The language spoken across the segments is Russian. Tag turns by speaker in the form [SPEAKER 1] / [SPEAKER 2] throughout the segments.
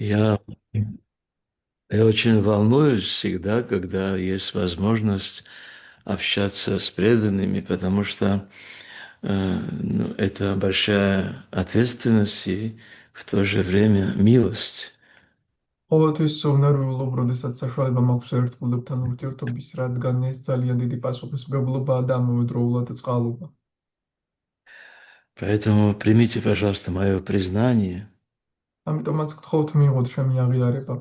[SPEAKER 1] Я, я очень волнуюсь всегда, когда есть возможность общаться с преданными, потому что это большая ответственность и в то же время милость.
[SPEAKER 2] ყოველთვის უნარიულობ, როდესაც საშუალება მაქვს ერთგულებთან ურთიერთობის, რადგან ეს ძალიან დიდი პასუხისმგებლობაა და ამავდროულად წყალობა.
[SPEAKER 1] Поэтому примите, пожалуйста, мое признание
[SPEAKER 2] ამიტომაც გთხოვთ მიიღოთ ჩემი აღიარება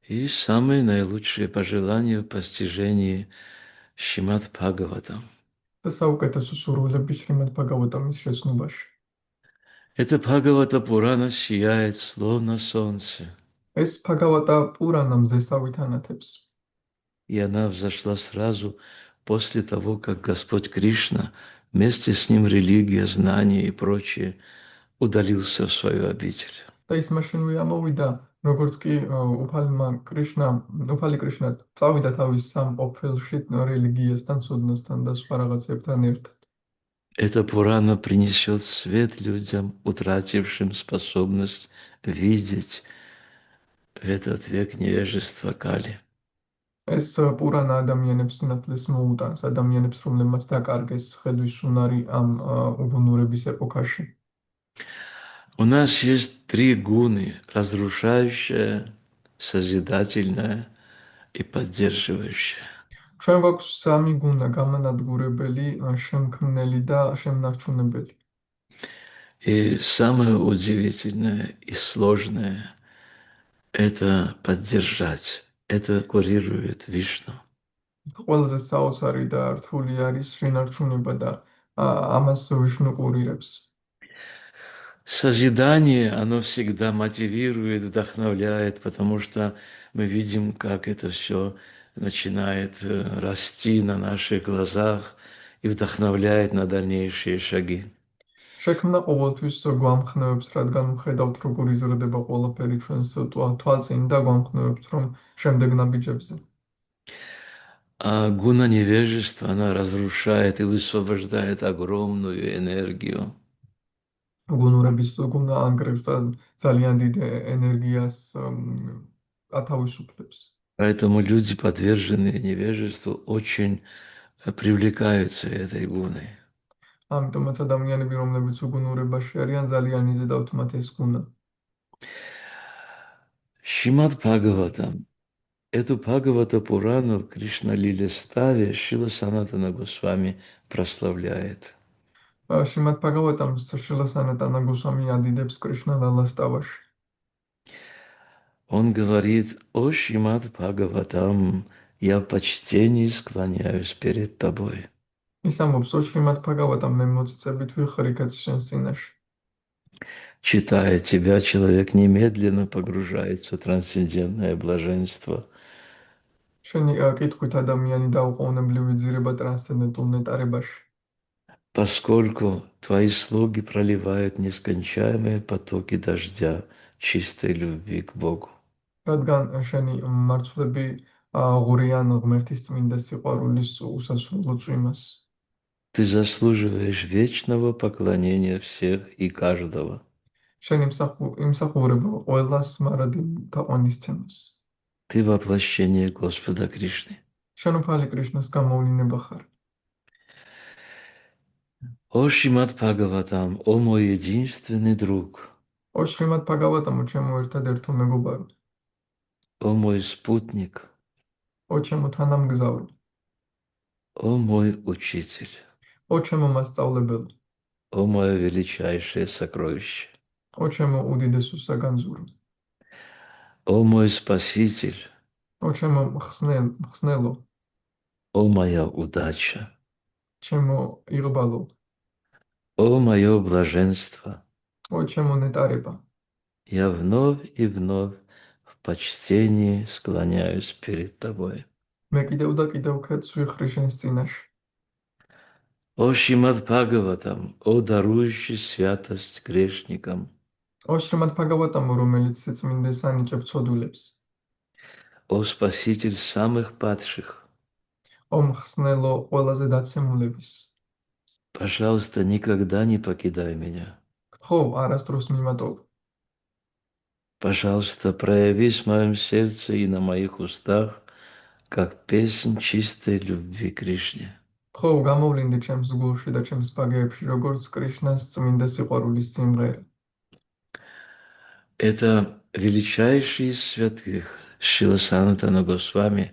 [SPEAKER 1] и самые наилучшие пожелания в постижении Шримад Бхагаватам.
[SPEAKER 2] და საუკეთესო სურვილები შრიმად ბაგავატამის შეცნობაში.
[SPEAKER 1] Это Бхагавата Пурана сияет словно солнце,
[SPEAKER 2] ეს ბაგავატა პურანა მზესავით ანათებს.
[SPEAKER 1] и она взошла сразу после того, как Господь Кришна, вместе с ним религия, знания и прочее, удалился в свою обитель.
[SPEAKER 2] და ის მაშინვე ამოვიდა, როგორც კი უფალი კრიშნა წავიდა თავის სამ ყოფილში რელიგიასთან, ცოდნასთან და სხვა რაღაცებთან ერთად.
[SPEAKER 1] Эта Пурана принесет свет людям, утратившим способность видеть в этот век невежества Кали.
[SPEAKER 2] ეს პურანა ადამიანებს სინათლეს მოუტანს, ადამიანებს, რომლებმაც დაკარგეს ხედვის უნარი ამ უბუნურების ეპოქაში.
[SPEAKER 1] У нас есть три гуны: разрушающая, созидательная и поддерживающая.
[SPEAKER 2] ჩვენ გვაქვს სამი გუნა: გამანადგურებელი, შემქმნელი და შემნარჩუნებელი.
[SPEAKER 1] И самое удивительное и сложное – это поддержать. Это курирует Вишну.
[SPEAKER 2] ყველაზე საოცარი და რთული არის შინარჩუნება და ამას ვიშნუ ყურირებს.
[SPEAKER 1] Созидание, оно всегда мотивирует, вдохновляет, потому что мы видим, как это все начинает расти на наших глазах и вдохновляет на дальнейшие шаги.
[SPEAKER 2] შექმნა ყოველთვის გვამხნევებს, რადგან ვხედავთ, როგორ იზრდება ყველაფერი ჩვენს თვალწინ და გვამხნევებს, რომ შემდეგ ნაბიჯებზე.
[SPEAKER 1] А гуна невежества, она разрушает и высвобождает огромную энергию.
[SPEAKER 2] გუნურების გუნა ანგრევს და ძალიან დიდ ენერგიას ათავისუფლებს.
[SPEAKER 1] Поэтому люди, подверженные невежеству, очень привлекаются этой гуной.
[SPEAKER 2] ამიტომაც ადამიანები, რომლებიც უგუნურებაში арიან, ძალიან იზიდავთ მათ ეს გუნა.
[SPEAKER 1] Шримад Бхагаватам. Эту Бхагавата Пурану в Кришна Лиле Ставе Шила Санатана Госвами прославляет.
[SPEAKER 2] შიმად ბაგავატამ შილა სანატანა გოსვამი ადიდებს კრიშნა ლალასტავაში.
[SPEAKER 1] Он говорит: «О Шримад Бхагаватам, я в почтении склоняюсь перед тобой».
[SPEAKER 2] ის ამბობს, ო შიმად ბაგავატამ, მე მოწიწებით ვიხრიქაც შენს წინაშე.
[SPEAKER 1] Читая тебя, человек немедленно погружается в трансцендентное блаженство.
[SPEAKER 2] შენი კითხვით ადამიანი დაუყოვნებლივ იძირება ტრანსცენდენტულ ნეტარებაში.
[SPEAKER 1] Поскольку твои слуги проливают нескончаемые потоки дождя чистой любви к Богу.
[SPEAKER 2] რადგან შენი მარცვლები ღურიან ღმერთის წმინდა სიყვარულის უსასრულო წვიმას.
[SPEAKER 1] Ты заслуживаешь вечного поклонения всех и каждого.
[SPEAKER 2] შენი იმსახურება ყველას მარადი თაყვანისცემას.
[SPEAKER 1] Ты воплощение Господа Кришны.
[SPEAKER 2] შენ უფალი კრიშნას გამოვლინება ხარ.
[SPEAKER 1] О Шримад Бхагаватам, о мой единственный друг,
[SPEAKER 2] ო შრიმად ბაგავატამო, ჩემო ერთადერთო მეგობარო,
[SPEAKER 1] о мой спутник,
[SPEAKER 2] ო ჩემო თანამგზავრო,
[SPEAKER 1] о мой учитель,
[SPEAKER 2] ო ჩემო მასწავლებელი,
[SPEAKER 1] о мое величайшее сокровище,
[SPEAKER 2] ო ჩემო უდიდესო საგანძურო,
[SPEAKER 1] о мой спаситель,
[SPEAKER 2] ო ჩემო მხსნელო,
[SPEAKER 1] о моя удача,
[SPEAKER 2] ჩემო იღბალო,
[SPEAKER 1] о мое блаженство.
[SPEAKER 2] ო ჩემო ნეტარება.
[SPEAKER 1] Я вновь и вновь в почтении склоняюсь перед тобой.
[SPEAKER 2] მე კიდევ და კიდევ ქეთს ვიხრი შენს წინაშე.
[SPEAKER 1] О Шримад Бхагаватам, о дарующий святость грешникам,
[SPEAKER 2] ო შრიმად ბაგავატამო, რომელიც სიწმინდეს ანიჭებს ცოდვილებს,
[SPEAKER 1] о спаситель самых падших,
[SPEAKER 2] ო მხსნელო ყველაზე დაცემულების,
[SPEAKER 1] пожалуйста, никогда не покидай меня.
[SPEAKER 2] გთხოვ არასდროს მიმატოვ.
[SPEAKER 1] Пожалуйста, проявись в моем сердце и на моих устах, как песнь чистой любви к Кришне.
[SPEAKER 2] ხო, გამოვლინდი ჩემს გულში და ჩემს ბაგეებში, როგორც კრიშნას წმინდა სიყვარულის სიმღერა.
[SPEAKER 1] Это величайший из святых Шрила Санатана Госвами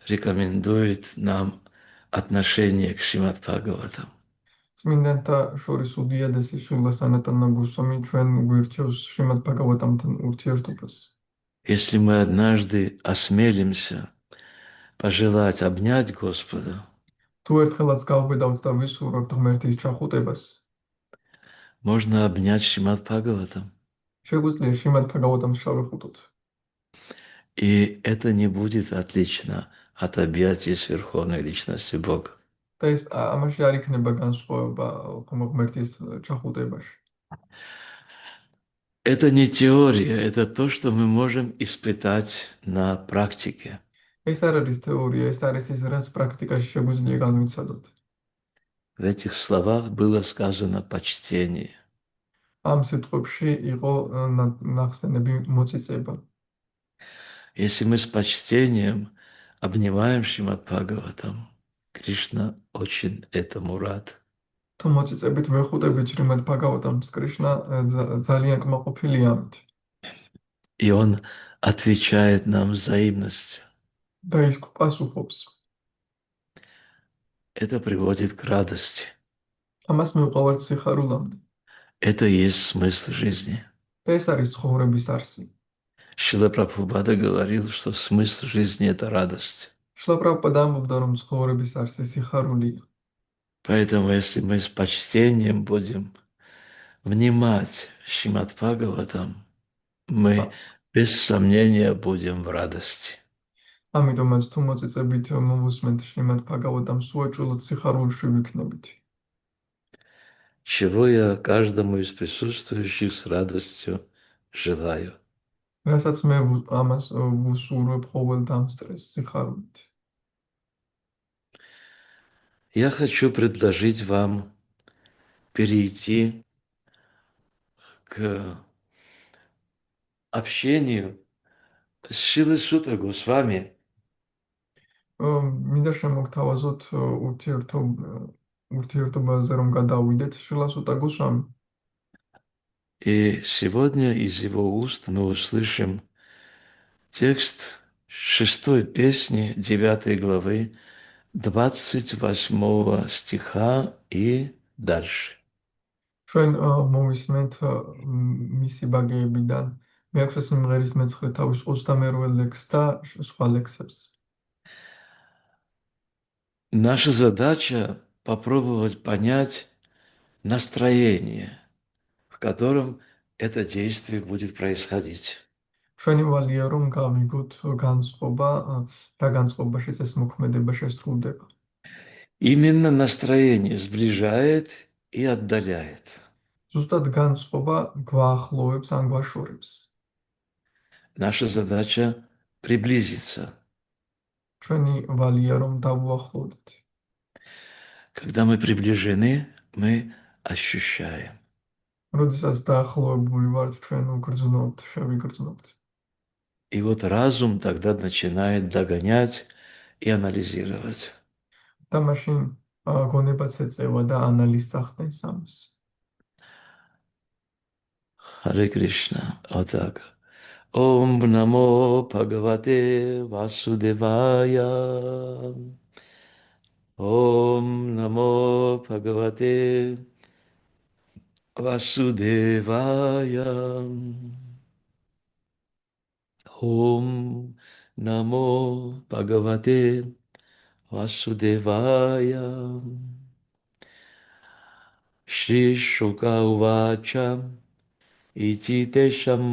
[SPEAKER 1] рекомендует нам отношение к Шримад Бхагаватам.
[SPEAKER 2] წმინდანთა შორის უდიადესი შრილა სანატანა გოსვამი ჩვენ გვირჩევს შრიმად ბჰაგავატამთან ურთიერთობას.
[SPEAKER 1] Если мы однажды осмелимся пожелать обнять Господа,
[SPEAKER 2] თუ ერთხელაც გავბედავთ და ვისურვებთ ღმერთის ჩახუტებას,
[SPEAKER 1] можно обнять Шримад Бхагаватам.
[SPEAKER 2] შეგვიძლია შრიმად ბჰაგავატამს ჩავეხუტოთ.
[SPEAKER 1] И это не будет отлично от объятий с Верховной Личностью Бога.
[SPEAKER 2] და ეს ამაში არ იქნება განსხვავება ღმერთის ჩახუტებაში.
[SPEAKER 1] Это не теория, это то, что мы можем испытать на практике.
[SPEAKER 2] ეს არ არის თეორია, ეს არის ის, რაც პრაქტიკაში შეგვიძლია განვიცადოთ.
[SPEAKER 1] В этих словах было сказано почтение.
[SPEAKER 2] ამ სიტყვებში იყო ნახსენები მოწიწება.
[SPEAKER 1] Если мы с почтением обнимаем Шримад Бхагаватам, Кришна очень этому рад.
[SPEAKER 2] თუ მოწიწებით ვეხუტებით შრიმად ბჰაგავატამს, კრიშნა ძალიან კმაყოფილია ამით.
[SPEAKER 1] И он отвечает нам взаимностью.
[SPEAKER 2] და ის პასუხობს.
[SPEAKER 1] Это приводит к радости.
[SPEAKER 2] ამას მივყავართ სიხარულამდე.
[SPEAKER 1] Это и есть смысл жизни.
[SPEAKER 2] და ეს არის ცხოვრების არსი.
[SPEAKER 1] Шрила Прабхупада говорил, что смысл жизни – это радость.
[SPEAKER 2] შრილა პრაბჰუპადა ამბობდა, რომ ცხოვრების არსი სიხარულია.
[SPEAKER 1] Поэтому, если мы с почтением будем внимать Шримад Бхагаватам, мы без сомнения будем в радости.
[SPEAKER 2] ამიტომაც თუ მოწიწებით მოვусმენთ შრიმად ბჰაგავატამს, უაჭვილოდ სიხარულში ვიქნებით.
[SPEAKER 1] Чего я каждому из присутствующих с радостью желаю.
[SPEAKER 2] რასაც მე ამას ვუსურვებ ყოველ დამსწრეს სიხარულით.
[SPEAKER 1] Я хочу предложить вам перейти к общению с Шрилой Сутра Госвами.
[SPEAKER 2] მინდა შემოგთავაზოთ ურთიერთობაზე რომ გადავიდეთ შრილა სუტა გოსვამი.
[SPEAKER 1] И сегодня из его уст мы услышим текст 6 песни 9 главы 28 стиха и дальше.
[SPEAKER 2] ჩვენ მოვისმენთ მისი ბაგეებიდან მე-6 სიმღერის მე-9 თავის 22 ლექსს და სხვა ლექსებს.
[SPEAKER 1] Наша задача попробовать понять настроение, в котором это действие будет происходить.
[SPEAKER 2] ჩვენი ვალია რომ გავიგოთ განწყობა, რა განწყობაშიც ეს მოქმედება შესრულდება.
[SPEAKER 1] Именно настроение сближает и отдаляет.
[SPEAKER 2] ზუსტად განწყობა გვაახლოვებს ან გვაშორებს.
[SPEAKER 1] Наша задача приблизиться.
[SPEAKER 2] ჩვენი ვალია რომ დავუახლოვდეთ.
[SPEAKER 1] Когда мы приближены, мы ощущаем.
[SPEAKER 2] როდესაც დაახლოებული ვართ, ჩვენ უგრძნობთ, შევიგრძნობთ.
[SPEAKER 1] И вот разум тогда начинает догонять и анализировать.
[SPEAKER 2] და მაშინ გონებაც ეწევა და ანალიზს ახდენს ამას.
[SPEAKER 1] Харе Кришна. Вот так. Ом намо Бхагавате Васудевая. Ом намо Бхагавате Васудевая. Ом намо Бхагавате Васудевая. Шри Шука Увача Ити Тешам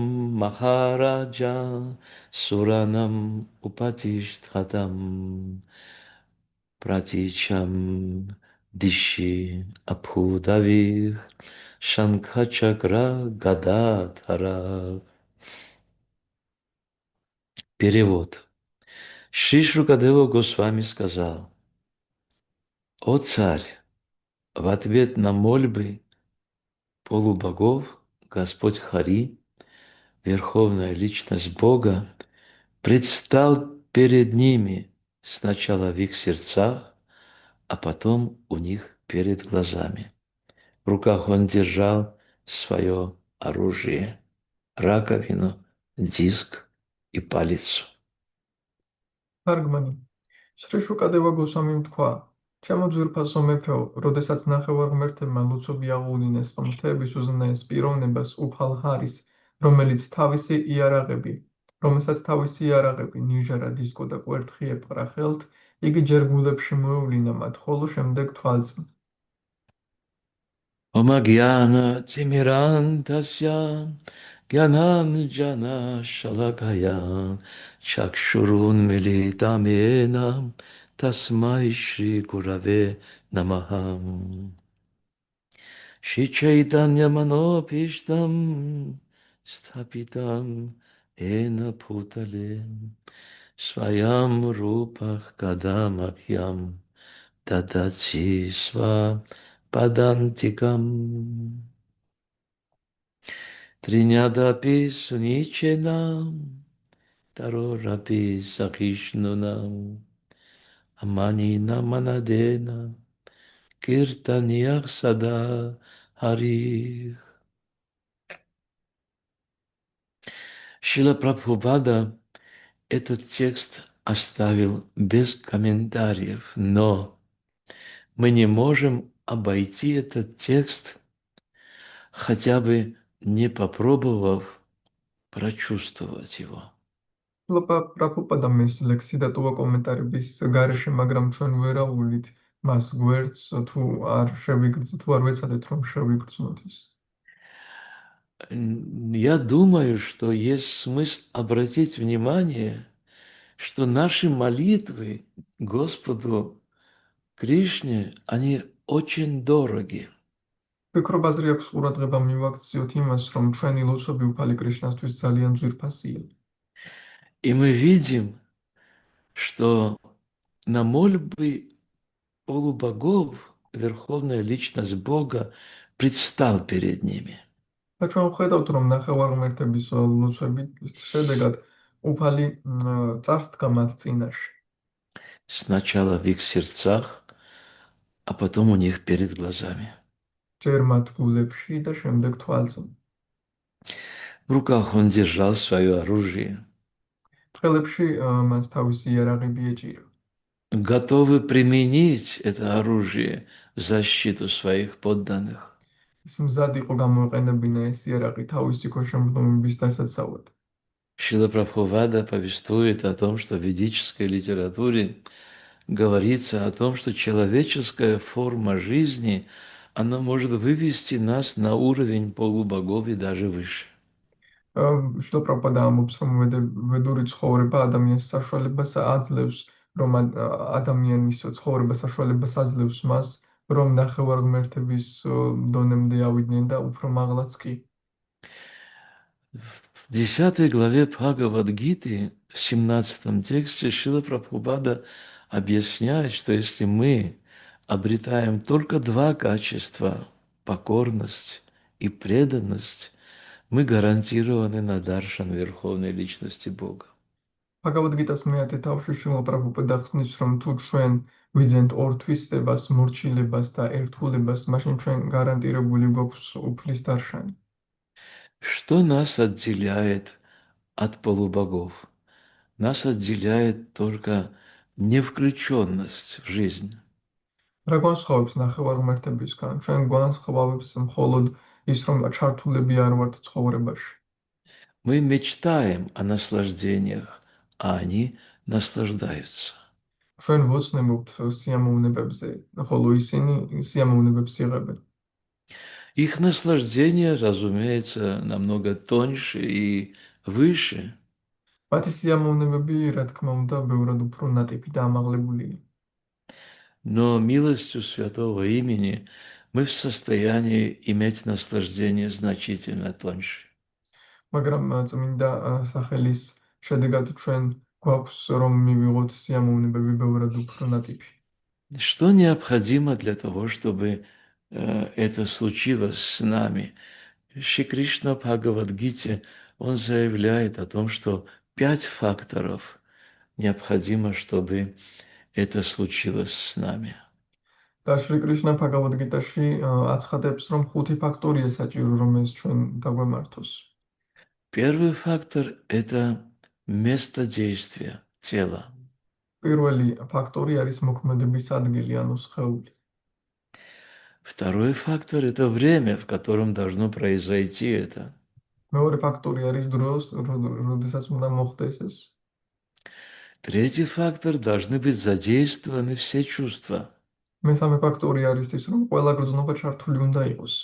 [SPEAKER 1] Махараджа Суранам Упатиштхатам Пратичам Диши Абхудавих Шанкхачакра Гададхара. Перевод. Шри Шукадева Госвами сказал: «О царь, в ответ на мольбы полубогов Господь Хари Верховная личность Бога, предстал перед ними сначала в их сердцах, а потом у них перед глазами. В руках он держал свое оружие, раковину, диск и палицу.
[SPEAKER 2] თარგმანი. შრიშუკადევა გოსვამიმ თქვა: ჩემო ძვირფასო მეფეო, როდესაც ნახევარმღერთებმა ლოცვები აღუდგინეს ღმრთების უზენაეს პიროვნებას უფალ ჰარის, რომელიც თავისი იარაღები, რომელსაც თავისი იარაღები, ნიჟარა, დისკო და კვერთხი ეპყრა ხელთ, იგი ჯერ გულებში მოევლინა მათ, ხოლო შემდეგ თვალწინ.
[SPEAKER 1] Омагьяна Тимирантасya Гянан Джана Шалагая Чакшурун Милитамена Тасмай Шри Гураве Намахам Шри Чайтanya Манопиштам Стапитам Ена Путале Сваям Рупах Кадамахьям Тадачи Сва Падантикам Тринядапи Суниченам Тарорапи Сахишнунам Аманина Манадена Киртаньях Сада Харих. Шила Прабхупада этот текст оставил без комментариев, но мы не можем обойти этот текст, хотя бы не попробовав прочувствовать его.
[SPEAKER 2] პრაბჰუპადამ ეს ლექსი დატოვა კომენტარების გარეშე, მაგრამ ჩვენ ვერავულით მას გვერდს თუ არ ვეცადეთ რომ შევიგრძნოთ ის.
[SPEAKER 1] Я думаю, что есть смысл обратить внимание, что наши молитвы Господу Кришне, они очень дороги.
[SPEAKER 2] ვფიქრობ, აზრი აქვს ყურადღება მივაქციოთ имас, რომ ჩვენი ლოცვები უფალი კრიშნასთვის ძალიან ძვირფასია.
[SPEAKER 1] И мы видим, что на мольбы полубогов Верховная Личность Бога предстал перед ними.
[SPEAKER 2] და ჩვენ ვხედავთ, რომ ნახევარმღერთების ლოცვების შედეგად უფალი წარსდგა მათ წინაშე.
[SPEAKER 1] Сначала в их сердцах, а потом у них перед глазами.
[SPEAKER 2] ჯერ მათ გულებში და შემდეგ თვალწინ.
[SPEAKER 1] В руках он держал свое оружие,
[SPEAKER 2] ხელებში მას თავისი იარაღები ეჭირა.
[SPEAKER 1] готовы применить это оружие в защиту своих подданных.
[SPEAKER 2] ის მზად იყო გამოეყენებინა ეს იარაღი თავისი ქვეშევრდომების დასაცავად.
[SPEAKER 1] Шрила Прабхупада повествует о том, что в ведической литературе говорится о том, что человеческая форма жизни, она может вывести нас на уровень полубогов и даже выше.
[SPEAKER 2] შრила პრაბჰუპადა ამბობს, რომ ვედური ცხოვრება ადამიანის საშუალებას აძლევს, რომ ადამიანის ცხოვრება საშუალებას აძლევს მას, რომ ნახევარღმერთების დონემდე ავიდნენ და უფრო მაღლაც კი.
[SPEAKER 1] В 10 главе Бхагавад-гиты, в 17 тексте, Шрила Прабхупада объясняет, что если мы обретаем только два качества, покорность и преданность, мы гарантированы на даршан Верховной Личности Бога.
[SPEAKER 2] ბჰაგავად-გიტას მე-10 თავში შრила პრაბჰუპადა ხსნის, რომ თუ ჩვენ ვიძენთ ორ თვისებას, მორჩილებას და ერთგულებას, მაშინ ჩვენ გარანტირებული გვაქვს უფლის დარშანი.
[SPEAKER 1] Что нас отделяет от полубогов? Нас отделяет только невключенность в жизнь.
[SPEAKER 2] რა განსხვავებს ნახევარღმერთებისგან? ჩვენ განსხვავებს მხოლოდ ის, რომ ჩართულები არ ვართ ცხოვრებაში.
[SPEAKER 1] Мы мечтаем о наслаждениях, а они наслаждаются.
[SPEAKER 2] ჩვენ ვოცნებობთ სიამოვნებებზე, ხოლო ისინი სიამოვნებებს იღებენ.
[SPEAKER 1] Их наслаждение, разумеется, намного тоньше и выше,
[SPEAKER 2] მათი სიამოვნებები, რა თქმა უნდა, ბევრად უფრო ნატიფი და ამაღლებულია.
[SPEAKER 1] но милостью святого имени мы в состоянии иметь наслаждение значительно тоньше.
[SPEAKER 2] მაგრამ წმინდა სახელის შედეგად ჩვენ გვაქვს რომ მივიღოთ სიამოვნებები ბევრად უფრო ნატიფი.
[SPEAKER 1] Что необходимо для того, чтобы это случилось с нами? Шри Кришна в Бхагавад-гите Он заявляет о том, что 5 факторов необходимо, чтобы это случилось с нами.
[SPEAKER 2] და შრი კრიშნა ბჰაგავად გიტაში აცხადებს, რომ 5 ფაქტორია საჭირო, რომ ეს ჩვენ დაგვემართოს.
[SPEAKER 1] Первый фактор– это место действия тела.
[SPEAKER 2] პირველი ფაქტორი არის მოქმედების ადგილი, ანუ სხეული.
[SPEAKER 1] Второй фактор– это время, в котором должно произойти это.
[SPEAKER 2] მეორე ფაქტორი არის დრო, როდესაც უნდა მოხდეს ეს.
[SPEAKER 1] Третий фактор– должны быть задействованы все чувства.
[SPEAKER 2] მესამე ფაქტორი არის ის, რომ ყველა გრძნობა ჩართული უნდა იყოს.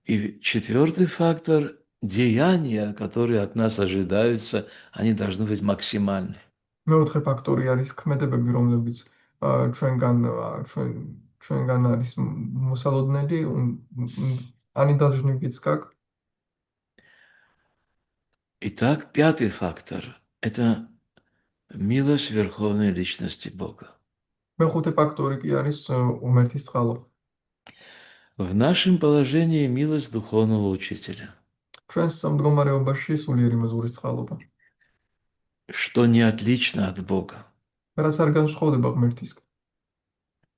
[SPEAKER 1] И четвертый фактор– деяния, которые от нас ожидаются, они должны быть максимальны.
[SPEAKER 2] მეოთხე ფაქტორი არის ქმედებები, რომლებიც ჩვენ ჩვენგან არის მოსალოდნელი, они должны быть как.
[SPEAKER 1] Итак, пятый фактор– это милость Верховной Личности Бога.
[SPEAKER 2] მეხუთე ფაქტორი კი არის უმერთის წყალობა.
[SPEAKER 1] В нашем положении милость Духовного Учителя,
[SPEAKER 2] ჩვენს მდგომარეობაში სულიერი მეზღვრის წყალობა,
[SPEAKER 1] что не отлично от Бога.
[SPEAKER 2] რაც არ განსხვავდება ღმერთისგან.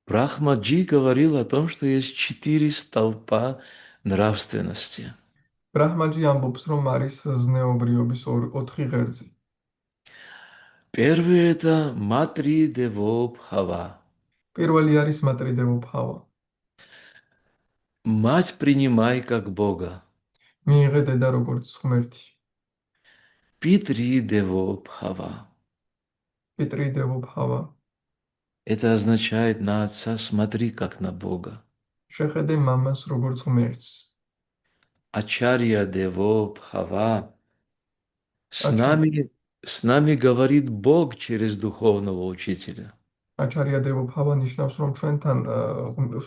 [SPEAKER 1] Брахмаджи говорил о том, что есть 4 столпа нравственности.
[SPEAKER 2] ბრაჰმაჯი ამბობს, რომ არის ზნეობრიობის 4 ღერძი.
[SPEAKER 1] Первый– это Матри Дево Бхава.
[SPEAKER 2] პირველი არის მატრიდევო ფავა.
[SPEAKER 1] Мать принимай как Бога.
[SPEAKER 2] მიიღე დედა როგორც ღმერთი.
[SPEAKER 1] Питри Дево Бхава.
[SPEAKER 2] პიტრიდევო ფავა.
[SPEAKER 1] Это означает на Отца смотри как на Бога.
[SPEAKER 2] შეხედე მამას როგორც ღმერთს.
[SPEAKER 1] Ачарья Дево Бхава. С
[SPEAKER 2] Ача-
[SPEAKER 1] нами говорит Бог через духовного учителя.
[SPEAKER 2] აჩარია დევო ფავა ნიშნავს, რომ ჩვენთან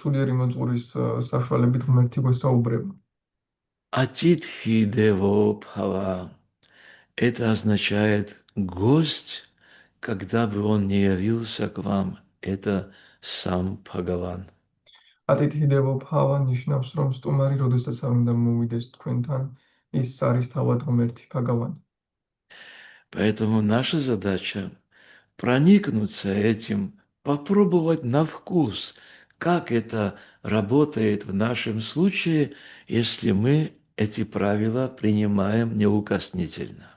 [SPEAKER 2] სულიერი მოძღვრის საშუალებით ღმერთი გვესაუბრება.
[SPEAKER 1] Атитхи Дево Бхава. Это означает гость, когда бы он не явился к вам, это сам Бхагаван.
[SPEAKER 2] ატითი დევო ფავა ნიშნავს, რომ სტუმარი როდესაც არ უნდა მოვიდეს თქვენთან, ის არის თავად ღმერთი ბhagavani.
[SPEAKER 1] Поэтому наша задача проникнуться этим, попробовать на вкус, как это работает в нашем случае, если мы эти правила принимаем неукоснительно.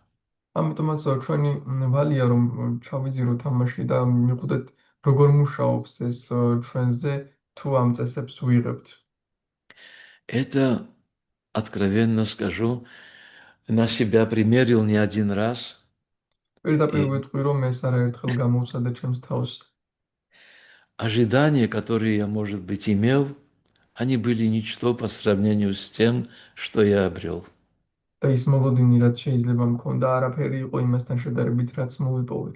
[SPEAKER 2] ამიტომაც ჩვენი ვალია რომ ჩავიძირო თამაში და მივხვდეთ როგორ მუშაობს ეს ჩვენზე თუ ამ წესებს ვიღებთ.
[SPEAKER 1] Это, откровенно скажу, на себя примерил не один раз.
[SPEAKER 2] პირდაპირ
[SPEAKER 1] И
[SPEAKER 2] ვიტყვი რომ ეს არაერთხელ გამოვსადე ჩემს თავს.
[SPEAKER 1] ожидания, которые я, может быть, имел, они были ничто по сравнению с тем, что я обрел.
[SPEAKER 2] და ის მოლოდინი რაც შეიძლება მქონდა არაფერი იყო იმასთან შედარებით რაც მოვიპოვე.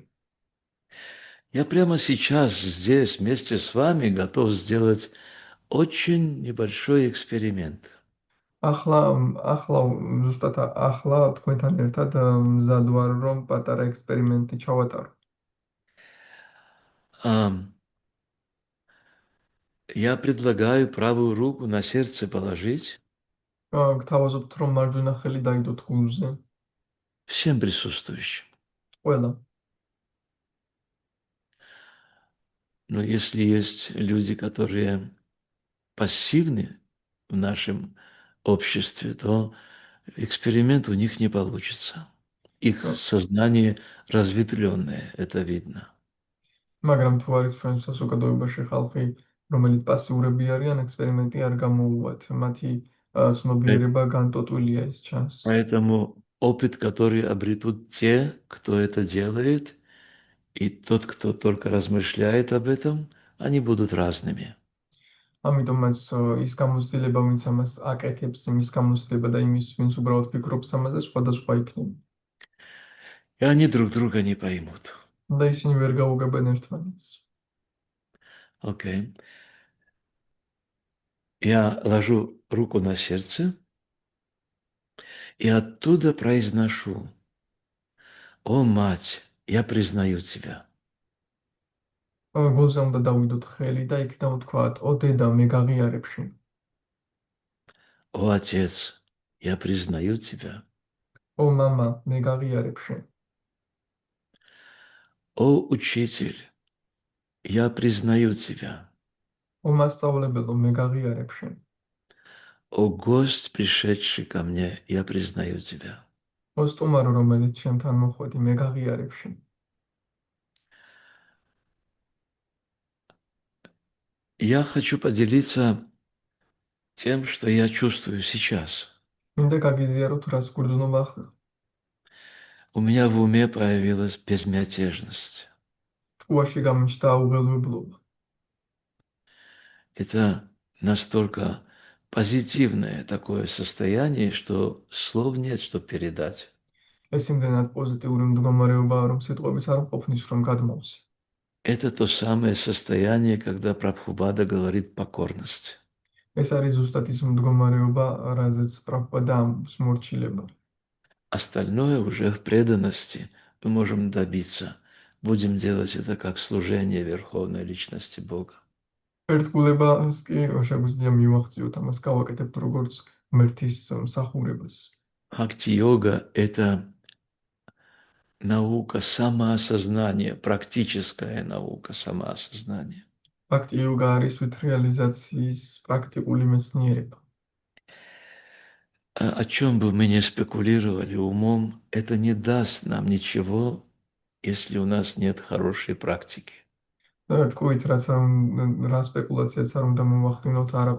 [SPEAKER 1] Я прямо сейчас здесь вместе с вами готов сделать очень небольшой эксперимент.
[SPEAKER 2] ახლა ზუსტად ახლა თქვენთან ერთად მზად ვარ რომ პატარა ექსპერიმენტი ჩავატარო.
[SPEAKER 1] Я предлагаю правую руку на сердце положить
[SPEAKER 2] გთავაზობთ რომ მარჯვენა ხელი დაიდოთ გულზე.
[SPEAKER 1] всем присутствующим.
[SPEAKER 2] ყველა.
[SPEAKER 1] Но если есть люди, которые пассивны в нашем обществе, то эксперимент у них не получится. Их сознание разветвленное, это видно.
[SPEAKER 2] მაგრამ თუ არის ჩვენ საზოგადოებაში ხალხი, რომელიც პასიურები არიან, ექსპერიმენტი არ გამოუვათ. მათი ცნობიერება განტოტვილია ის ჩანს.
[SPEAKER 1] Поэтому опыт, который обретут те, кто это делает, и тот, кто только размышляет об этом, они будут разными.
[SPEAKER 2] ამიტომაც ის გამოცდილება, ვინც ამას აკეთებს, იმის გამოცდილება და იმის, ვინც უბრალოდ ფიქრობს ამაზე, სხვადასხვა იქნება.
[SPEAKER 1] И они друг друга не поймут.
[SPEAKER 2] და ისინი ვერ გაუგებენ ერთმანეთს.
[SPEAKER 1] Окей. Я ложу руку на сердце и оттуда произношу: «О, Мать, я признаю Тебя.
[SPEAKER 2] გულზე უნდა დავიდოთ ხელი და იქიდან ვთქვათ, ო დედა, მე გაღიარებ შენ.
[SPEAKER 1] О, Отец, я признаю Тебя.
[SPEAKER 2] ო მამა, მე გაღიარებ შენ.
[SPEAKER 1] О, учитель, я признаю тебя.
[SPEAKER 2] ო მასწავლებელო, მე გაღიარებ შენ.
[SPEAKER 1] О, гость, пришедший ко мне, я признаю тебя.
[SPEAKER 2] ო სტუმარო, რომელიც ჩემთან მოხვედი, მე გაღიარებ შენ.
[SPEAKER 1] Я хочу поделиться тем, что я чувствую сейчас.
[SPEAKER 2] მინდა გაგიზიაროთ, რას გრძნობა ახლა.
[SPEAKER 1] У меня в уме появилась безмятежность.
[SPEAKER 2] ჭკუაში გამიჩნდა აუღელვებლობა.
[SPEAKER 1] Это настолько позитивное такое состояние, что слов нет, что передать.
[SPEAKER 2] ეს იმდენად პოზიტიური მდგომარეობაა, რომ სიტყვების არ მყოფნის, რომ გადმოვსე.
[SPEAKER 1] Это то самое состояние, когда Прабхупада говорит покорность.
[SPEAKER 2] ეს არის ზუსტად ის მდგომარეობა, რაზეც პრაბჰუპადა ამბობს მორჩილება.
[SPEAKER 1] Остальное уже в преданности мы можем добиться. Будем делать это как служение Верховной Личности Бога.
[SPEAKER 2] ერთგულებას კი შეგვიძლია მივახციოთ, ამას გავაკეთებთ როგორც ღმერთის მსახურებას.
[SPEAKER 1] Бхакти-йога – это наука самоосознания, практическая наука самоосознания.
[SPEAKER 2] ფაქტი იოგა არის ვითრეალიზაციის პრაქტიკული მეცნიერება.
[SPEAKER 1] О чем бы мы ни спекулировали умом, это не даст нам ничего, если у нас нет хорошей практики.
[SPEAKER 2] ჭკუით რა სპეკულაციაც არ უნდა მოვახდინოთ, არ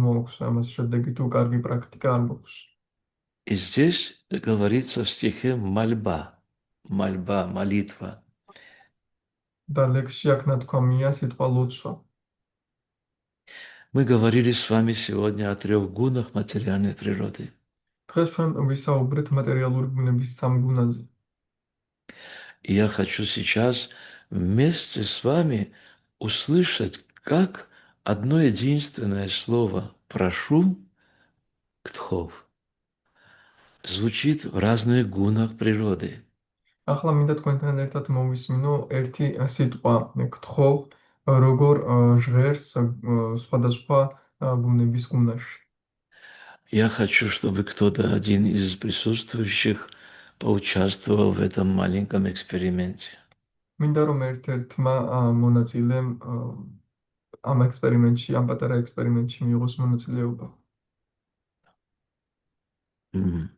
[SPEAKER 2] მოაქვს ამას შედეგი თუ კარგი პრაქტიკა არ მოაქვს.
[SPEAKER 1] И здесь говорится в стихе мольба, мольба, молитва.
[SPEAKER 2] და ლექსში აქ ნათქვამია სიტყვა ლოცვა.
[SPEAKER 1] Мы говорили с вами сегодня о 3 гунах материальной природы.
[SPEAKER 2] დღეს ჩვენ ვისაუბრეთ მატერიალური ბუნების 3 გუნაზე.
[SPEAKER 1] И я хочу сейчас вместе с вами услышать, как одно единственное слово «прошу» ктхов звучит в разных гунах природы.
[SPEAKER 2] ახლა მინდა თქვენთან ერთად მოვისმინო ერთი სიტყვა, გთხოვ, როგორ ჟღერს სხვადასხვა ბუნების გუნაში.
[SPEAKER 1] Я хочу, чтобы кто-то один из присутствующих поучаствовал в этом маленьком эксперименте.
[SPEAKER 2] მინდა რომ ერთ-ერთმა მონაწილემ ამ ექსპერიმენტში, ამ პატარა ექსპერიმენტში მიიღოს მონაწილეობა.
[SPEAKER 1] Мгм.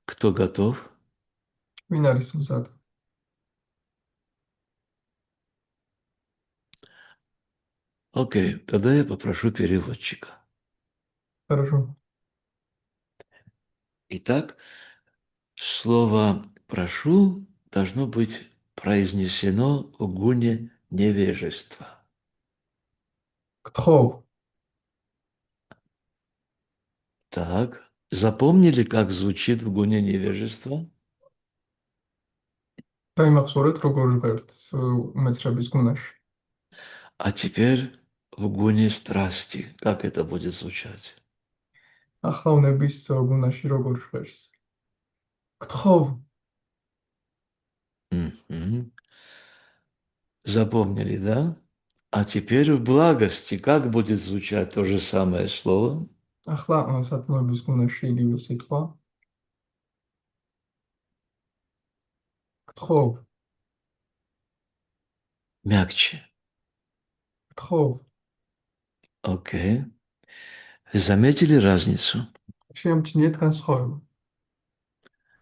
[SPEAKER 1] Кто готов?
[SPEAKER 2] ვინ არის მზად?
[SPEAKER 1] Окей, тогда я попрошу переводчика.
[SPEAKER 2] хорошо.
[SPEAKER 1] Итак, слово «прошу» должно быть произнесено в гуне невежества.
[SPEAKER 2] გთხოვ,
[SPEAKER 1] Так, запомнили, как звучит в гуне невежества?
[SPEAKER 2] დაიმახსოვრეთ როგორ ჟღერს უმეცრების გუნაში.
[SPEAKER 1] А теперь в гуне страсти, как это будет звучать?
[SPEAKER 2] ახლოვნების გუნაში როგორ ჟღერს? გთხოვ,
[SPEAKER 1] Мгм. Запомнили, да? А теперь в благости, как будет звучать то же самое слово?
[SPEAKER 2] ახლა სათნოების გუნაში იგივე სიტყვა. გთხოვ,
[SPEAKER 1] Мягче.
[SPEAKER 2] გთხოვ.
[SPEAKER 1] Окей. Заметили разницу?
[SPEAKER 2] შეამჩნიეთ განსხვავება.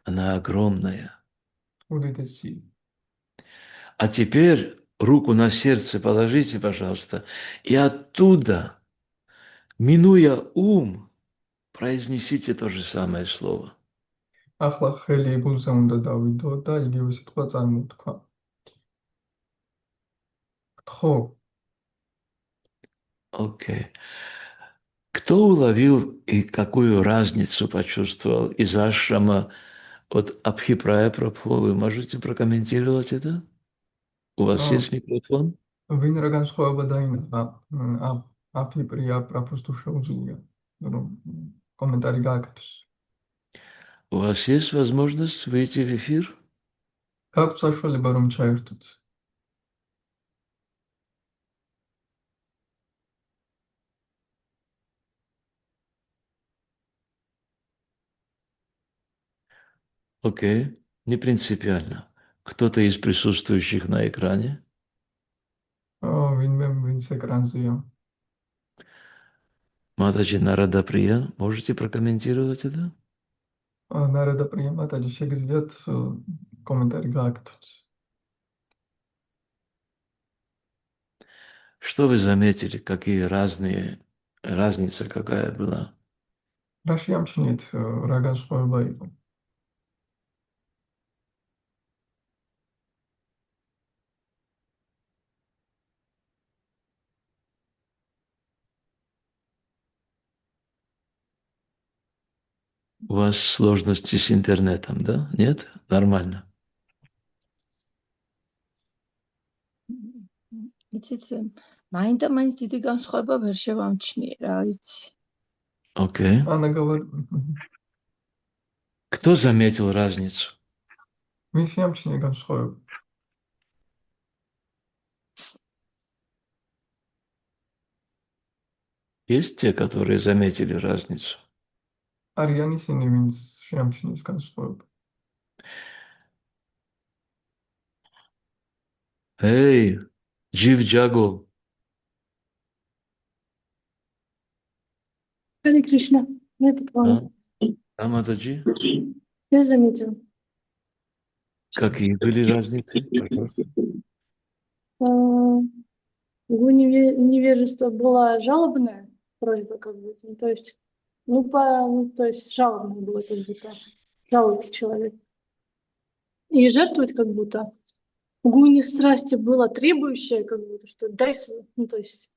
[SPEAKER 1] Она огромная.
[SPEAKER 2] უდიდესია.
[SPEAKER 1] А теперь руку на сердце положите, пожалуйста, и оттуда, минуя ум, произнесите то же самое слово.
[SPEAKER 2] ახლა ხელი გულზე უნდა დავიდო და იგივე სიტყვა წარმოვთქვა. გთხოვ,
[SPEAKER 1] Окей. Кто уловил и какую разницу почувствовал из ашрама от Абхипрая Прабху? Вы можете прокомментировать это? У вас есть микрофон?
[SPEAKER 2] ვინ რა განსხვავება დაინახა? აფიპრია პრაფუს თუ შეუძლია რომ კომენტარი გააკეთოს.
[SPEAKER 1] У вас есть возможность выйти в эфир?
[SPEAKER 2] გაქვთ საშუალება რომ ჩაერთოთ.
[SPEAKER 1] Окей, не принципиально. Кто-то из присутствующих на экране?
[SPEAKER 2] ვინმე ვინც ეკრანზეა.
[SPEAKER 1] Матаджи Нарада Прия, можете прокомментировать это?
[SPEAKER 2] ნარა და პრია მატაჯი შეგიძლიათ კომენტარი გააკეთოთ.
[SPEAKER 1] Что вы заметили, какие разница какая была?
[SPEAKER 2] რა შეამჩნიეთ, რა განსხვავება იყო?
[SPEAKER 1] У вас сложности с интернетом, да? Нет? Нормально.
[SPEAKER 3] იცით, მაინდა-მაინც დიდი განსხვავება ვერ შევამჩნიე, რა ვიცი.
[SPEAKER 1] Окей.
[SPEAKER 2] ანა
[SPEAKER 1] Кто заметил разницу?
[SPEAKER 2] ვინ შეამჩნია განსხვავება?
[SPEAKER 1] Есть те, которые заметили разницу?
[SPEAKER 2] არიან ისინი, ვინც შეამჩნიეს განსხვავება.
[SPEAKER 1] Эй, Джив Джагу,
[SPEAKER 4] Харе Кришна, я попала.
[SPEAKER 1] да, Матаджи?
[SPEAKER 4] Я заметила.
[SPEAKER 1] Какие были разницы? Пожалуйста.
[SPEAKER 4] Невежество была жалобная просьба, как будто. То есть, то есть жалобная была, как будто. Жалуется человек. И жертвует, как будто. В гуне страсти было требующее, как будто, что дай свой. То есть.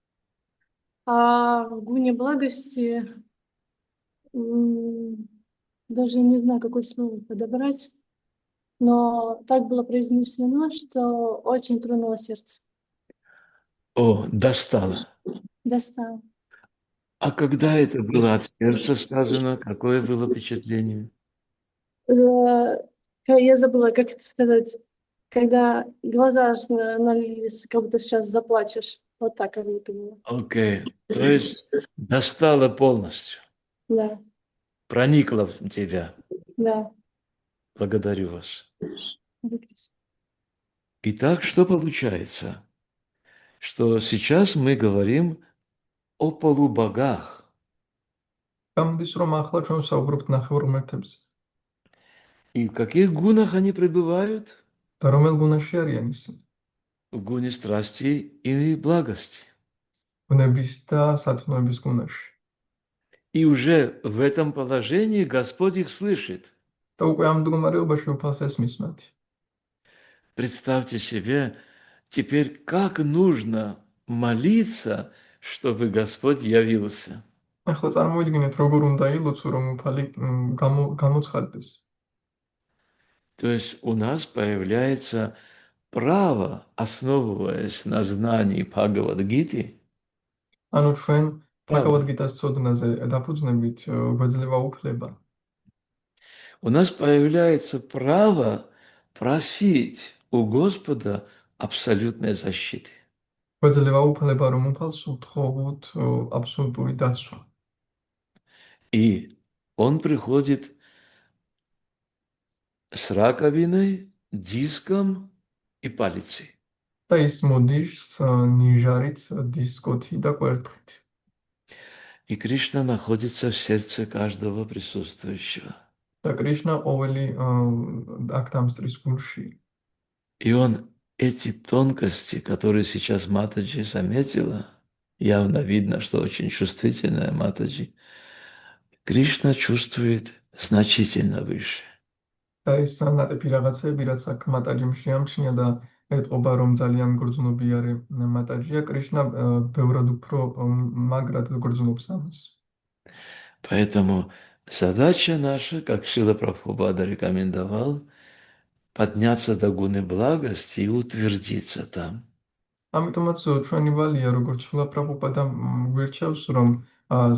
[SPEAKER 4] А в гуне благости даже не знаю, какое слово подобрать. Но так было произнесено, что очень тронуло сердце.
[SPEAKER 1] О, достало.
[SPEAKER 4] Достало.
[SPEAKER 1] А когда это было от сердца сказано, какое было впечатление?
[SPEAKER 4] Я забыла, как это сказать. Когда глаза аж налились, как будто сейчас заплачешь. Вот так как будто было.
[SPEAKER 1] Окей. То есть достало полностью.
[SPEAKER 4] Да,
[SPEAKER 1] Проникло в тебя.
[SPEAKER 4] да.
[SPEAKER 1] Благодарю вас.
[SPEAKER 4] Харе Кришна.
[SPEAKER 1] Итак, что получается? Что сейчас мы говорим о полубогах.
[SPEAKER 2] გამოდის, რომ ახლა ჩვენ საუბრობთ ნახევარ ღმერთებზე.
[SPEAKER 1] И в каких гунах они пребывают?
[SPEAKER 2] და რომელ გუნაში არიან ისინი?
[SPEAKER 1] В гуне страсти и благости.
[SPEAKER 2] ბუნების და სათნოების გუნაში.
[SPEAKER 1] И уже в этом положении Господь их слышит.
[SPEAKER 2] და უკვე ამ მდგომარეობაში უფალს ესმის მათ.
[SPEAKER 1] Представьте себе, теперь как нужно молиться, чтобы Господь явился.
[SPEAKER 2] ახლა წარმოიდგინეთ, როგორ უნდა ილოცო, რომ უფალი გამოცხადდეს.
[SPEAKER 1] То есть у нас появляется право, основываясь на знании Бхагавад-гиты,
[SPEAKER 2] ანუ ჩვენ
[SPEAKER 1] право.
[SPEAKER 2] ბჰაგავად-გიტას ცოდნაზე დაფუძნებით გვეძლება უფლება.
[SPEAKER 1] У нас появляется право просить у Господа абсолютной защиты.
[SPEAKER 2] გვეძლება უფლება, რომ უფალს უთხოვოთ აბსოლუტური დაცვა.
[SPEAKER 1] И он приходит с раковиной, диском и палицей.
[SPEAKER 2] და ის მოდის ნიჟარით, დისკოთი და კვერთხით.
[SPEAKER 1] И Кришна находится в сердце каждого присутствующего.
[SPEAKER 2] და კრიშნა ყოველი აქ დამსწრის გულში.
[SPEAKER 1] И он эти тонкости, которые сейчас Матаджи заметила, явно видно, что очень чувствительная Матаджи, Кришна чувствует значительно выше.
[SPEAKER 2] და ეს ნატიფი რაღაცები, რაც აქ მატაჯიმ შეამჩნია და ეტყობა, რომ ძალიან გრძნობიარე მატაჯია, კრიშნა ბევრად უფრო მაგრად გრძნობს ამას.
[SPEAKER 1] Поэтому задача наша, как Шрила Прабхупада рекомендовал, подняться до гуны благости и утвердиться там.
[SPEAKER 2] ამიტომაც ჩვენი ვალია, როგორც შრილა პრაბჰუპადა გვირჩევს, რომ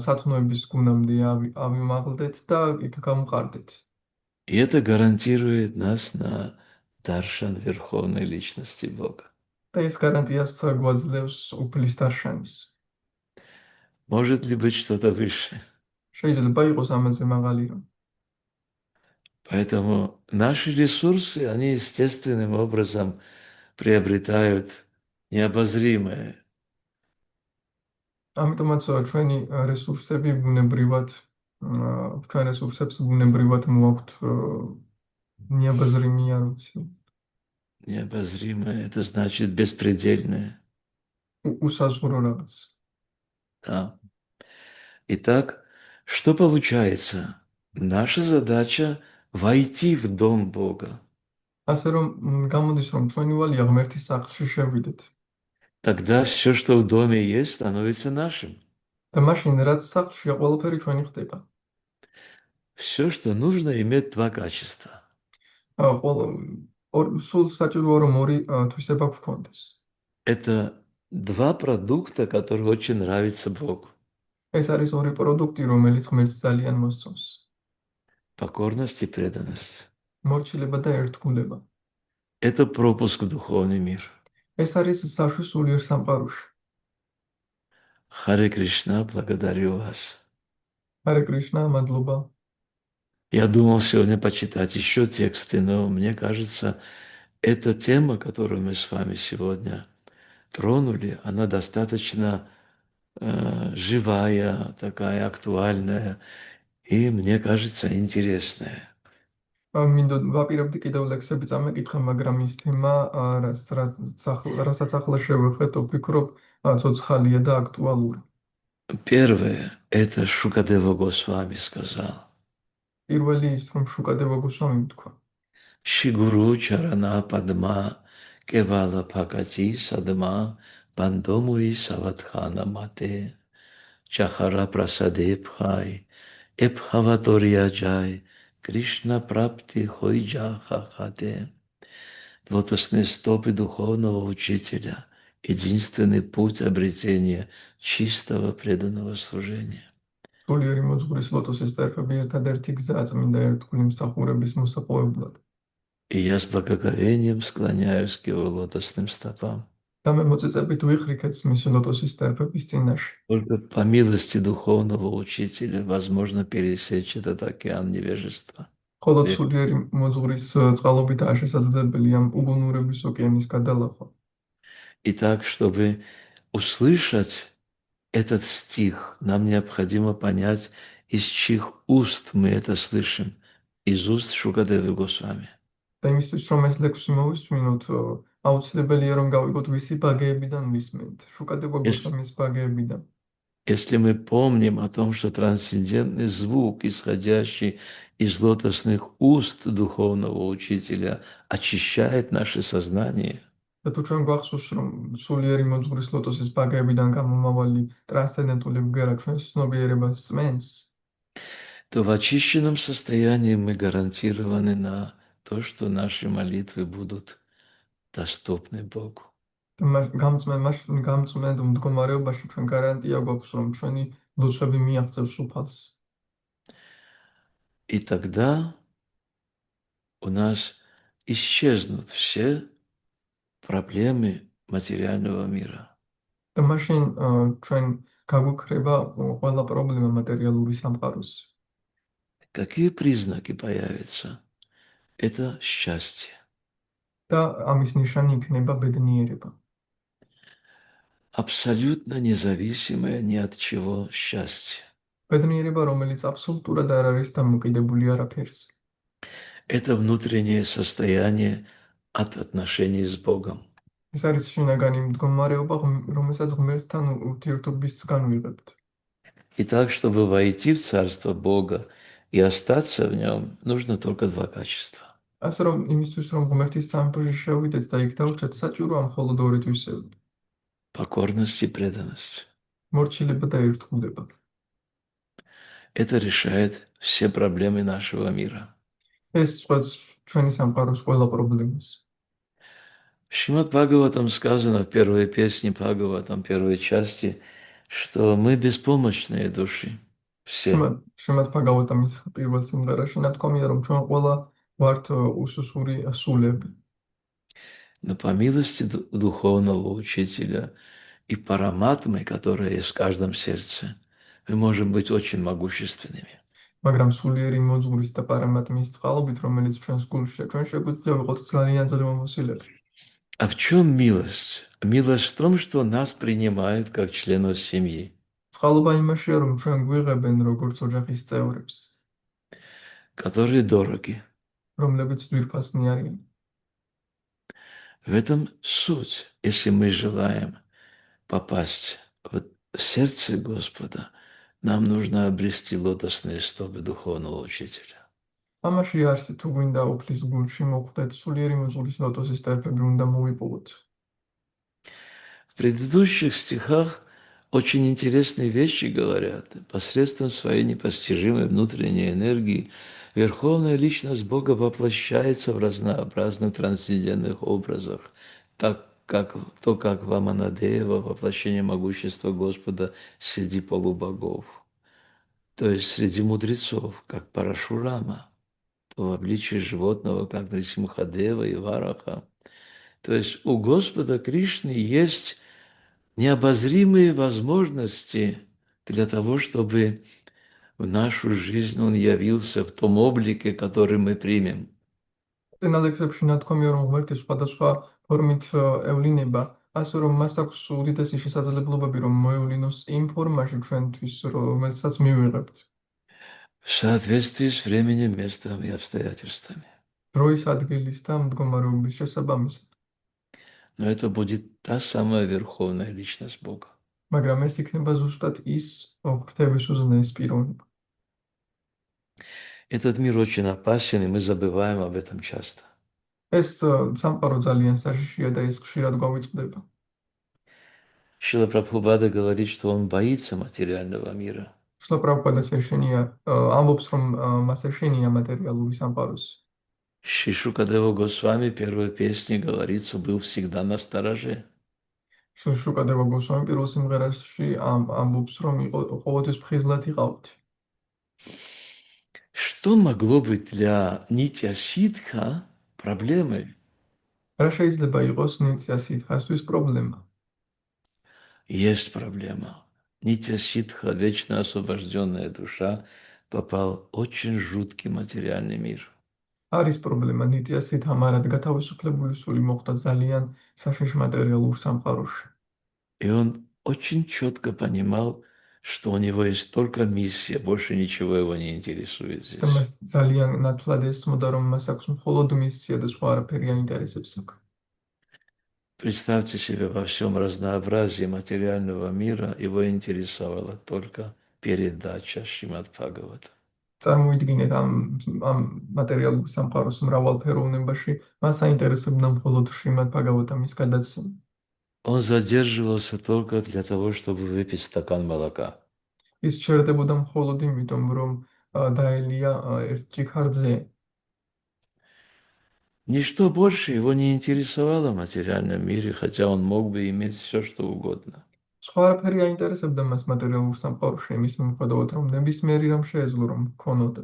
[SPEAKER 2] სათნოების გუნამდე ავიმაღლდეთ და იქ გამყარდეთ.
[SPEAKER 1] И это гарантирует нас на даршан Верховной Личности Бога.
[SPEAKER 2] და ეს გარანტიას გვაძლევს უფლის დარშანის.
[SPEAKER 1] Может ли быть что-то выше?
[SPEAKER 2] შეიძლება იყოს ამაზე მაღალი რამ.
[SPEAKER 1] Поэтому наши ресурсы, они естественным образом приобретают необозримое.
[SPEAKER 2] ამიტომაც ჩვენი რესურსები ბუნებრივად ჩვენ რესურსებს ბუნებრივად მოაქვთ необозримые არ ვიცი
[SPEAKER 1] Необозримое – это значит беспредельное.
[SPEAKER 2] უსაზღვრო რაღაც.
[SPEAKER 1] Да. Итак, что получается? Наша задача – войти в дом Бога.
[SPEAKER 2] ასე რომ გამოდის რომ ჩვენი ვალია ღმერთის სახლში შევიდეთ.
[SPEAKER 1] Тогда все, что в доме есть, становится нашим.
[SPEAKER 2] და მაშინ რაც სახლშია ყველაფერი ჩვენი ხდება.
[SPEAKER 1] Все, что нужно, иметь два качества.
[SPEAKER 2] სულ საჭიროა რომ ორი თვისება გქონდეს.
[SPEAKER 1] Это два продукта, которые очень нравятся Богу.
[SPEAKER 2] ეს არის ორი პროდუქტი, რომელიც ღმერთს ძალიან მოსწონს.
[SPEAKER 1] Покорность и преданность.
[SPEAKER 2] მორჩილება და ერთგულება.
[SPEAKER 1] Это пропуск в духовный мир.
[SPEAKER 2] ეს არის საშვი სულიერ სამყაროში.
[SPEAKER 1] Харе Кришна, благодарю вас.
[SPEAKER 2] ჰარე კრიშნა, მადლობა.
[SPEAKER 1] Я думал сегодня почитать еще тексты, но мне кажется, эта тема, которую мы с вами сегодня тронули, она достаточно живая, такая актуальная и, мне кажется, интересная.
[SPEAKER 2] მინდოდა ვაპირებდი კიდევ ლექსები წამეკითხა, მაგრამ ის თემა, რასაც ახლა შევეხეთ, ვფიქრობ, ცოცხალია და აქტუალური.
[SPEAKER 1] Первое, это Шукадева Госвами сказал.
[SPEAKER 2] პირველი ის, რომ შუკადევა გოსვამი თქვა.
[SPEAKER 1] Шигуру чарана падма кевала пакати садма бандомуи саватхана мате чахара прасаде пхай эпхаватория джай Кришна прапти хойджа хахате. Лотосные стопы духовного учителя – единственный путь обретения чистого преданного служения.
[SPEAKER 2] სულიერი მოძღვრის ლოტოსის წერფები ერთადერთი გზაა წმინდა ერთგული მსახურების მოსაპოვებლად.
[SPEAKER 1] И я с благоговением склоняюсь к его лотосным стопам.
[SPEAKER 2] და მე მოწიწებით ვიხრიქეთ მისი ლოტოსის წერფების წინაშე.
[SPEAKER 1] Только по милости духовного учителя возможно пересечь этот океан невежества.
[SPEAKER 2] მხოლოდ სულიერი მოძღვრის წყალობითაა შესაძლებელი ამ უგუნურების ოკეანის გადალახვა.
[SPEAKER 1] Итак, чтобы услышать этот стих, нам необходимо понять, из чьих уст мы это слышим. Из уст Шукадевы Госвами.
[SPEAKER 2] და იმისთვის, რომ ეს ლექსი მოვისმინოთ, აუცილებელია რომ გავიგოთ ვისი ბაგეებიდან ვისმენთ. შუკადევა გოსვამის ბაგეებიდან.
[SPEAKER 1] Если мы помним о том, что трансцендентный звук, исходящий из лотосных уст духовного учителя, очищает наше сознание,
[SPEAKER 2] და თუ ჩვენ გვახსოვს, რომ სულიერი მოძღვრის ლოტოსის ბაგეებიდან გამომავალი ტრანსცენდენტული ბგერა ჩვენს ცნობიერებას წმენს,
[SPEAKER 1] то в очищенном состоянии мы гарантированы на то, что наши молитвы будут доступны Богу.
[SPEAKER 2] გამწმენდ მდგომარეობაში ჩვენ გარანტია გვაქვს, რომ ჩვენი ლოცვები მიაღწევს უფალს.
[SPEAKER 1] И тогда у нас исчезнут все проблемы материального мира.
[SPEAKER 2] და მაშინ ჩვენ გაგვიქრება ყველა პრობლემა მატერიალური სამყაროს.
[SPEAKER 1] Какие признаки появятся? Это счастье.
[SPEAKER 2] და ამის ნიშანი იქნება ბედნიერება.
[SPEAKER 1] Абсолютно независимое ни от чего счастье.
[SPEAKER 2] ბედნიერება, რომელიც აბსოლუტურად არ არის დამოკიდებული არაფერზე.
[SPEAKER 1] Это внутреннее состояние от отношений с Богом.
[SPEAKER 2] ეს არის შინაგანი მდგომარეობა, რომელსაც ღმერთთან ურთიერთობისგან ვიღებთ.
[SPEAKER 1] И так, чтобы войти в Царство Бога и остаться в нем, нужно только два качества.
[SPEAKER 2] ასე რომ იმისთვის, რომ ღმერთის სამეფოში შევიდეთ და იქ დავრჩეთ, საჭიროა მხოლოდ ორი თვისება.
[SPEAKER 1] Покорность и преданность.
[SPEAKER 2] მორჩილება და ერთგულება.
[SPEAKER 1] Это решает все проблемы нашего мира.
[SPEAKER 2] ეს წვეთს ჩვენი სამყაროს ყველა პრობლემას.
[SPEAKER 1] В Шримад Бхагаватам сказано в первой песне Бхагаватам, первой части, что мы беспомощные души. Все.
[SPEAKER 2] Шримад Бхагаватамის პირველ სიმღერაში ნათქვამია, რომ ჩვენ ყველა ვართ უსუსური სულები.
[SPEAKER 1] Но по милости духовного учителя и параматмы, которая есть в каждом сердце, мы можем быть очень могущественными.
[SPEAKER 2] მაგრამ სულიერი მოძღვრის და პარამატმის წყალობით, რომელიც ჩვენს გულშია, ჩვენ შეგვიძლია ვიყოთ ძალიან ძლევამოსილები.
[SPEAKER 1] А в чем милость? Милость в том, что нас принимают как членов семьи,
[SPEAKER 2] წყალობა იმაშია, რომ ჩვენ გვიღებენ როგორც ოჯახის წევრებს,
[SPEAKER 1] которые дороги.
[SPEAKER 2] რომლებიც ძვირფასნი არიან.
[SPEAKER 1] В этом суть. Если мы желаем попасть в сердце Господа, нам нужно обрести лотосные стопы духовного учителя.
[SPEAKER 2] ამაში არსი თუ გვინდა უფლის გულში მოხვდეთ, სულიერი მოძღვრის ლოტოსის ტერფები უნდა მოვიპოვოთ.
[SPEAKER 1] В предыдущих стихах очень интересные вещи говорят. Посредством своей непостижимой внутренней энергии Верховная Личность Бога воплощается в разнообразных трансцендентных образах, как в Аманадеева, воплощение могущества Господа среди полубогов, то есть среди мудрецов, как Парашурама, то в обличии животного, как Нрисимхадева и Вараха. То есть у Господа Кришны есть необозримые возможности для того, чтобы в нашу жизнь Он явился в том облике, который мы примем.
[SPEAKER 2] წინა ლექსებში ნათქვამია, რომ ღმერთი სხვადასხვა ფორმით ევლინება, ასე რომ მას აქვს უდიდესი შესაძლებლობები, რომ მოევლინოს იმ ფორმაში ჩვენთვის, რომელსაც მივიღებთ.
[SPEAKER 1] В соответствии с временем, местом и обстоятельствами.
[SPEAKER 2] დროის ადგილის და მდგომარეობის შესაბამისად.
[SPEAKER 1] Но это будет та самая Верховная Личность Бога.
[SPEAKER 2] მაგრამ ეს იქნება ზუსტად ის ღვთების უზენაეს პიროვნება.
[SPEAKER 1] Этот мир очень опасен, и мы забываем об этом часто.
[SPEAKER 2] ეს სამყარო ძალიან საშიშია და ეს ხშირად გვავიწყდება.
[SPEAKER 1] Шрила Прабхупада говорит, что он боится материального мира.
[SPEAKER 2] შრილა პრაბჰუპადას ეშენია, ამბობს, რომ მას ეშენია მატერიალური სამყაროს.
[SPEAKER 1] Шри Шукадева Госвами в первой песне говорится, был всегда настороже.
[SPEAKER 2] შუკადევა გოსვამი პირველ სიმღერაში ამბობს, რომ ყოველთვის ფხიზლად იყავთ.
[SPEAKER 1] Что могло быть для Нитья Ситха проблемой?
[SPEAKER 2] რა შეიძლება იყოს ნიტია სიტხასთვის პრობლემა?
[SPEAKER 1] Есть проблема. Нитья Ситха, вечно освобожденная душа, попал в очень жуткий материальный мир.
[SPEAKER 2] არის პრობლემა ნიტია სიტჰა, მარად გათავისუფლებული სული მოხვდა ძალიან საშიში მატერიალურ სამყაროში.
[SPEAKER 1] И он очень четко понимал, что у него есть только миссия, больше ничего его не интересует
[SPEAKER 2] და
[SPEAKER 1] здесь.
[SPEAKER 2] მას ძალიან ნათლად ესმოდა, რომ მას აქვს მხოლოდ მისია და სხვა არაფერი აინტერესებს აქ.
[SPEAKER 1] Представьте себе, во всем разнообразии материального мира его интересовала только передача Шримад Бхагавата.
[SPEAKER 2] წარმოიდგინეთ ამ მატერიალურ სამყაროს მრავალფეროვნებაში მას აინტერესებდა მხოლოდ შრიმად ბჰაგავატამის გადაცემა.
[SPEAKER 1] Он задерживался только для того, чтобы выпить стакан молока.
[SPEAKER 2] ის ჩერდებოდა მხოლოდ იმიტომ, რომ დაელია ერთ ჭიქარზე.
[SPEAKER 1] Ничто больше его не интересовало в материальном мире, хотя он мог бы иметь все, что угодно.
[SPEAKER 2] სხვა არაფერი აინტერესებდა მას მატერიალურ სამყაროში, იმის მიუხედავად, რომ ნებისმიერი რამ შეეძლო, რომ ქონოდა.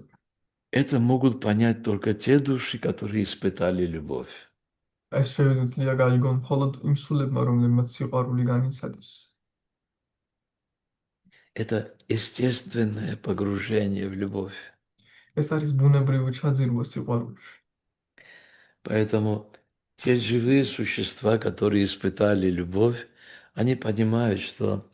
[SPEAKER 1] Это могут понять только те души, которые испытали любовь.
[SPEAKER 2] ეს შეუძლია გაიგონ მხოლოდ იმ სულებმა, რომლებმაც სიყვარული განიცადეს.
[SPEAKER 1] Это естественное погружение в любовь.
[SPEAKER 2] ეს არის ბუნებრივი ჩაძირვა სიყვარულში.
[SPEAKER 1] Поэтому те живые существа, которые испытали любовь, они понимают, что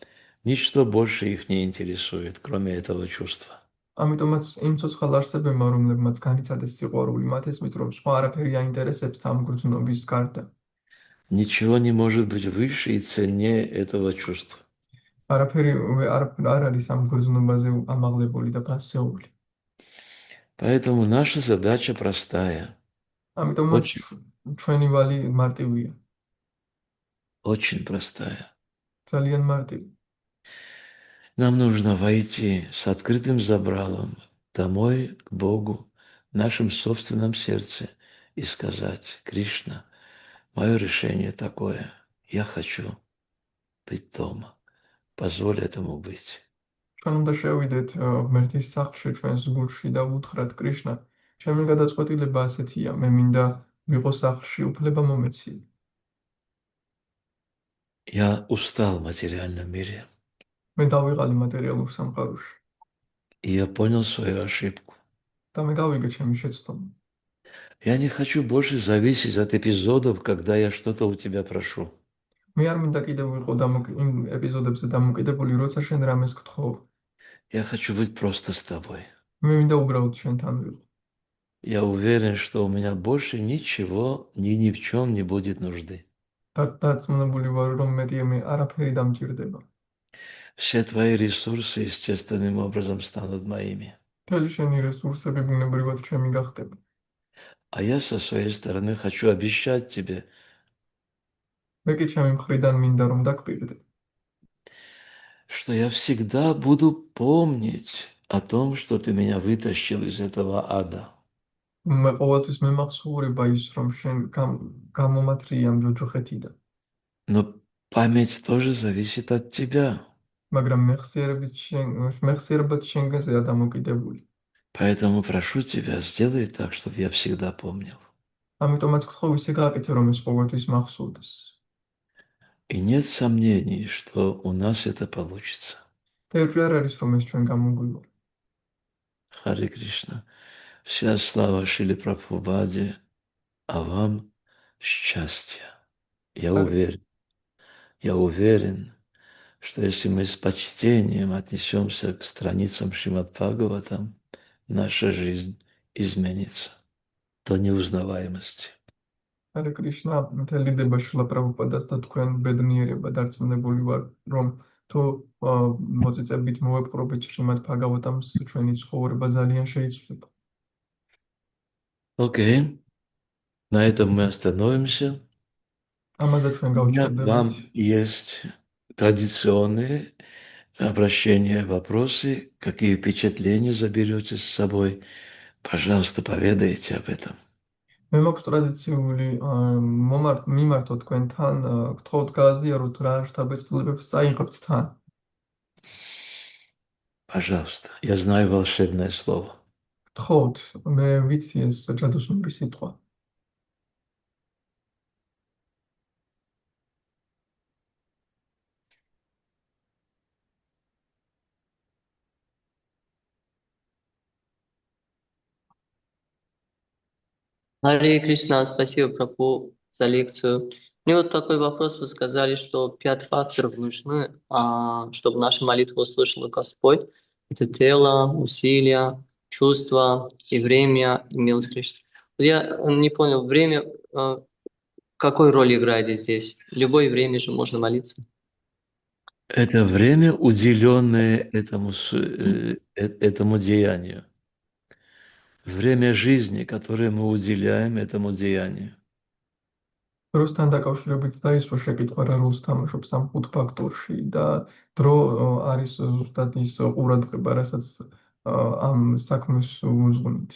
[SPEAKER 1] ничто больше их не интересует, кроме этого чувства.
[SPEAKER 2] ამიტომაც იმ ცოცხალ არსებებმა, რომლებმაც განიცადეს სიყვარული, მათ ესმით, რომ სხვა არაფერი აინტერესებს ამ გრძნობის გარდა.
[SPEAKER 1] Ничего не может быть выше и ценнее этого чувства.
[SPEAKER 2] არაფერი არ არის ამ გრძნობაზე ამაღლებული და ფასეული.
[SPEAKER 1] Поэтому наша задача простая,
[SPEAKER 2] ამიტომაც ჩვენი ვალი მარტივია,
[SPEAKER 1] очень простая.
[SPEAKER 2] ძალიან მარტივი.
[SPEAKER 1] Нам нужно войти с открытым забралом домой к Богу, в нашем собственном сердце и сказать: Кришна, мое решение такое, я хочу быть дома, позволь этому быть.
[SPEAKER 2] ჩვენ უნდა შევიდეთ ღმერთის სახლში ჩვენს გულში და ვუთხრათ კრიშნა, ჩემი გადაწყვეტილება ასეთია, მე მინდა ვიყო სახლში, უფლება მომეცია.
[SPEAKER 1] Я устал в материальном мире.
[SPEAKER 2] მე დავიღალი მატერიალურ სამყაროში.
[SPEAKER 1] И я понял свою ошибку.
[SPEAKER 2] და მე გავიგე ჩემი შეცდომა.
[SPEAKER 1] Я не хочу больше зависеть от эпизодов, когда я что-то у тебя прошу.
[SPEAKER 2] მე არ მინდა კიდევ ვიყო იმ ეპიზოდებზე დამოკიდებული, როცა შენ რამეს გთხოვ.
[SPEAKER 1] Я хочу быть просто с тобой.
[SPEAKER 2] მე მინდა უბრალოდ შენთან ვიყო.
[SPEAKER 1] Я уверен, что у меня больше ничего, ни в чем не будет нужды.
[SPEAKER 2] დარწმუნებული ვარ, რომ მე არაფერი დამჭირდება.
[SPEAKER 1] Все твои ресурсы естественным образом станут моими.
[SPEAKER 2] მთელი შენი რესურსები ბუნებრივად ჩემი გახდება.
[SPEAKER 1] А я со своей стороны хочу обещать тебе,
[SPEAKER 2] მე კი ჩემი მხრიდან მინდა რომ დაგპირდე,
[SPEAKER 1] что я всегда буду помнить о том, что ты меня вытащил из этого ада.
[SPEAKER 2] მე ყოველთვის მემახსოვრება ის, რომ შენ გამომათრია ამ ჯოჯოხეთიდან.
[SPEAKER 1] Но память тоже зависит от тебя.
[SPEAKER 2] მაგრამ მეხსიერებაც შენგანზეა დამოკიდებული.
[SPEAKER 1] Поэтому прошу тебя, сделай так, чтобы я всегда помнил.
[SPEAKER 2] ამიტომაც გთხოვ ისე გააკეთე, რომ ეს ყოველთვის მახსოვდეს.
[SPEAKER 1] И нет сомнений, что у нас это получится.
[SPEAKER 2] და ეჭვი არ არის, რომ ეს ჩვენ გამოგვივა.
[SPEAKER 1] Харе Кришна. Вся слава Шиле Прабхупаде, а вам счастья. Я уверен, что если мы с почтением отнесемся к страницам Шримад Бхагаватам, наша жизнь изменится до неузнаваемости.
[SPEAKER 2] ჰარე კრიშნა, მთელი დება შილა პრაბჰუპადას და თქვენ ბედნიერება დარწმუნებული ვარ, რომ თუ მოწიწებით მოვეპყრობით შრიმად ბჰაგავატამს, ჩვენი ცხოვრება ძალიან შეიცვლება.
[SPEAKER 1] Окей, на этом мы остановимся.
[SPEAKER 2] ამაზე ჩვენ
[SPEAKER 1] У меня к вам
[SPEAKER 2] გავჩერდებით.
[SPEAKER 1] есть традиционные обращения, вопросы, какие впечатления заберете с собой. Пожалуйста, поведайте об этом.
[SPEAKER 2] მე მაქვს ტრადიციული მიმართო თქვენთან, გთხოვთ გააზიაროთ რა შთაბეჭდილებებს წაიღებთ თან.
[SPEAKER 1] Пожалуйста, я знаю волшебное слово.
[SPEAKER 2] გთხოვთ, მე ვიცი ეს ჯადოსნური სიტყვა.
[SPEAKER 5] Харе Кришна, спасибо, Прабху, за лекцию. Мне вот такой вопрос. Вы сказали, что 5 факторов нужны, чтобы нашу молитву услышал Господь. Это тело, усилия, чувства и время, и милость Кришны. Я не понял, время, какой роль играет здесь? В любое время же можно молиться.
[SPEAKER 1] Это время, уделенное этому деянию. Время жизни, которое мы уделяем этому деянию.
[SPEAKER 2] დროსთან დაკავშირებით დაისვა შეკითხვა რა როლს თამაშობს ამ 5 ფაქტორში და დრო არის ზუსტად ის ყურადღება, რასაც ამ საქმეს უძღვნით.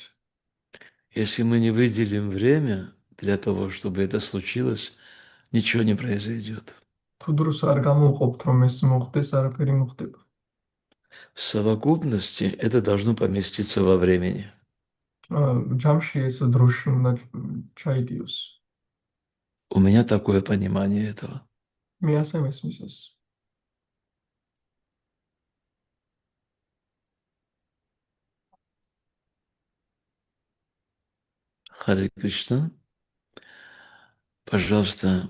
[SPEAKER 1] Если мы не выделим время для того, чтобы это случилось, ничего не произойдет.
[SPEAKER 2] თუ დროს არ გამოვყოფთ, რომ ეს მოხდეს, არაფერი მოხდება.
[SPEAKER 1] В совокупности это должно поместиться во времени.
[SPEAKER 2] ჯამში ეს დროში უნდა ჩაიდიოს.
[SPEAKER 1] У меня такое понимание этого.
[SPEAKER 2] მე ასე მესმის ეს.
[SPEAKER 1] Харе Кришна. Пожалуйста,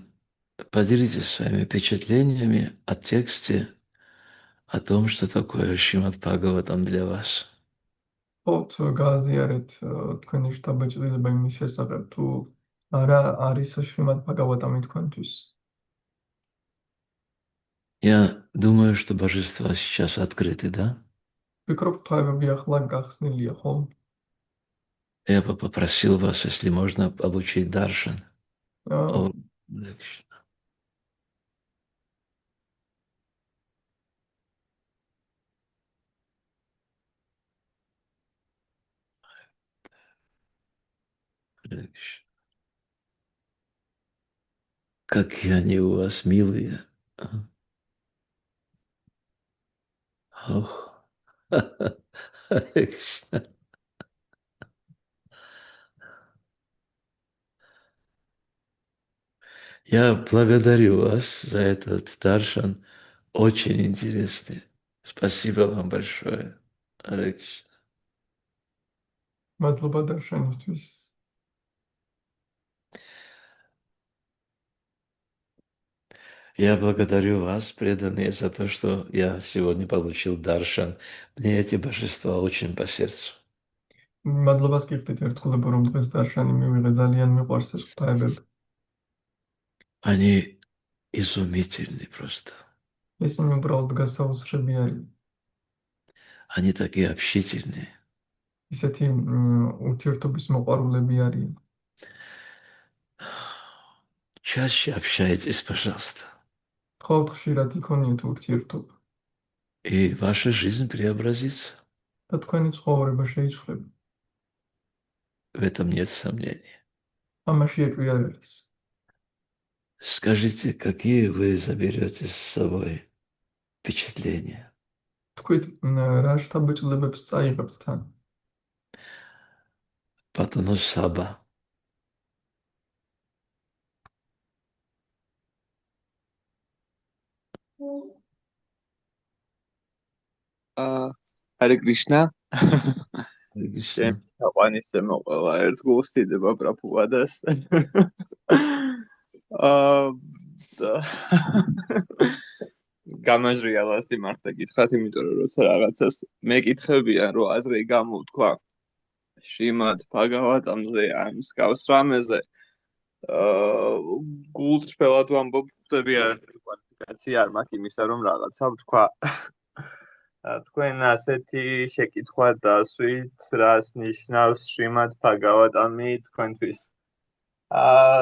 [SPEAKER 1] поделитесь своими впечатлениями о тексте, о том, что такое Шримад Бхагаватам для вас.
[SPEAKER 2] ხოთ გააზიარეთ თქვენი შთაბეჭდილება იმის შესახებ, თუ რა არის შრიმად ბჰაგავატამი თქვენთვის.
[SPEAKER 1] Я думаю, что божества сейчас открыты, да?
[SPEAKER 2] ვფიქრობ, თავები ახლა გახსნილია, ხო?
[SPEAKER 1] Я бы попросил вас, если можно, получить даршан.
[SPEAKER 2] აა,
[SPEAKER 1] Какие они у вас милые. А? Ох. Харе Кришна. Я благодарю вас за этот даршан. Очень интересный. Спасибо вам большое. Харе Кришна.
[SPEAKER 2] მადლობა დარშენისთვის.
[SPEAKER 1] Я благодарю вас, преданные, за то, что я сегодня получил даршан. Мне эти божества очень по сердцу.
[SPEAKER 2] მადლობას გიხდით ერთგულებო, რომ დღეს დარშანი მივიღე, ძალიან მიყვარს ეს ღვთაებები.
[SPEAKER 1] Они изумительны просто.
[SPEAKER 2] ისინი უბრალოდ გასაოცრები არიან.
[SPEAKER 1] Они такие общительные.
[SPEAKER 2] ისეთი ურთიერთობის მოყვარულები არიან.
[SPEAKER 1] Чаще общайтесь, пожалуйста.
[SPEAKER 2] ხოლმე ხშირად იქონიეთ ურთიერთობა
[SPEAKER 1] И ваша жизнь преобразится.
[SPEAKER 2] და თქვენი ცხოვრება შეიცვლება.
[SPEAKER 1] В этом нет сомнений.
[SPEAKER 2] ამაში ეჭვი არ არის.
[SPEAKER 1] Скажите, какие вы заберете с собой впечатления?
[SPEAKER 2] თქვით, რა შთაბეჭდილებებს წაიღებთ თან?
[SPEAKER 1] Патану Саба.
[SPEAKER 6] Харе Кришна.
[SPEAKER 1] Харе Кришна.
[SPEAKER 6] Თაყვანისზე მოყვა ერთ გულსდიდება პრაფუადას. გამაჟრია ლასი მარტა გითხრათ, იმიტომ რომ როცა რაღაცას მეკითხებიან, რომ აზრი გამოვთქვა შრიმად ბჰაგავატამზე ან მსგავს რამეზე, გულწრფელად ვამბობ, ხვდები არ კვალიფიკაცია არ მაქვს იმისა, რომ რაღაცა ვთქვა. თქვენ ასეთი შეკითხვა დასვით, რას ნიშნავს შრიმად ბჰაგავატამი თქვენთვის?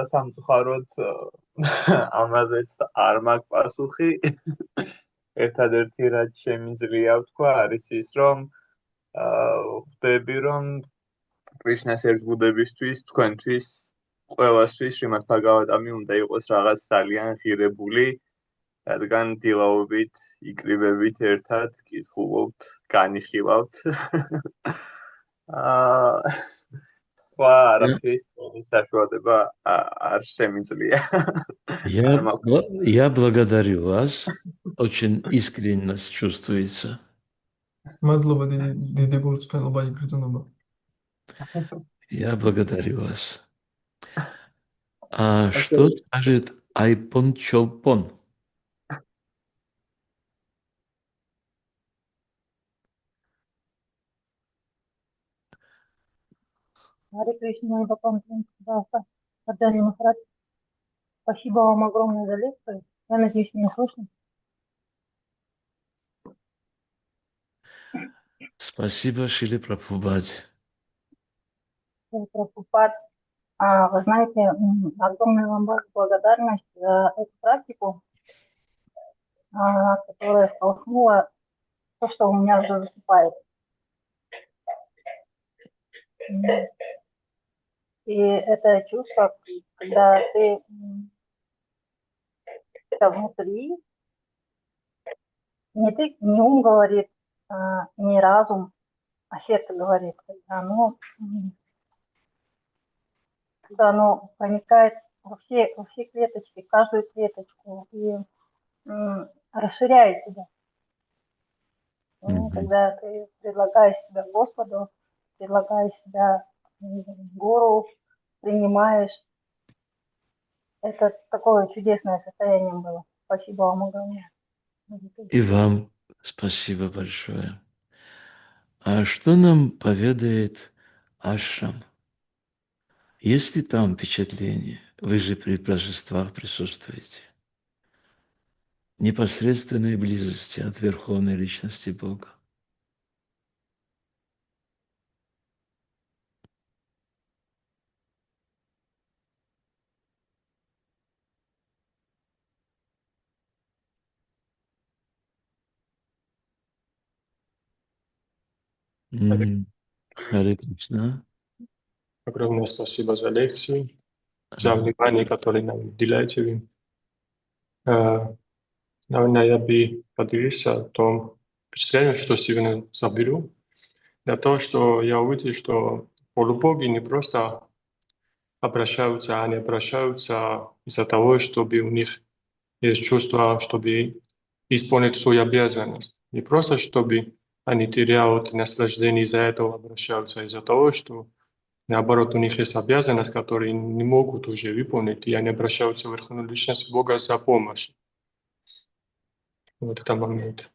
[SPEAKER 6] სამწუხაროდ ამაზეც არ მაქვს პასუხი. ერთადერთი რაც შემიძლია ვთქვა არის ის, რომ ხვდები, რომ კრიშნას ერთგულებისთვის თქვენთვის ყველასთვის შრიმად ბჰაგავატამი უნდა იყოს რაღაც ძალიან ღირებული, რადგან დილაობით, იკრიბებით ერთად, კითხულობთ, განიხილავთ. სხვა არაფრის საშუალება არ შემიძლია.
[SPEAKER 1] Я благодарю вас. Очень искренность чувствуется.
[SPEAKER 2] მადლობა, დიდი გულწრფელობა იგრძნობა.
[SPEAKER 1] Я благодарю вас. А что скажет Айпон Чолпон?
[SPEAKER 7] Харе Кришна, Адани Махарадж. Спасибо вам огромное за лекцию. Я надеюсь, меня слышно.
[SPEAKER 1] Спасибо, Шили Прабхупаде.
[SPEAKER 7] Прабхупад, вы знаете, огромная вам благодарность за эту практику, которая столкнула то, что у меня уже засыпает. И это чувство, когда ты внутри, не ум говорит, не разум, а сердце говорит, когда оно проникает во все клеточки, в каждую клеточку и расширяет тебя. Когда ты предлагаешь себя Господу, предлагаешь себя Гуру, принимаешь. Это такое чудесное состояние было. Спасибо вам огромное.
[SPEAKER 1] И вам спасибо большое. А что нам поведает Ашрам? Есть ли там впечатление? Вы же при божествах присутствуете. Непосредственной близости от Верховной Личности Бога. Харе Кришна.
[SPEAKER 8] Огромное спасибо за лекцию, за внимание, которое нам уделяете вы. Наверное, я бы поделился о том впечатлении, что сегодня заберу. Для того, что я увидел, что полубоги не просто обращаются, они обращаются из-за того, чтобы у них есть чувство, чтобы исполнить свою обязанность. Не просто, чтобы они теряют наслаждение из-за этого, обращаются из-за того, что наоборот у них есть обязанность, которую не могут уже выполнить, и они обращаются в Верховную Личность Бога за помощью. Вот это момент.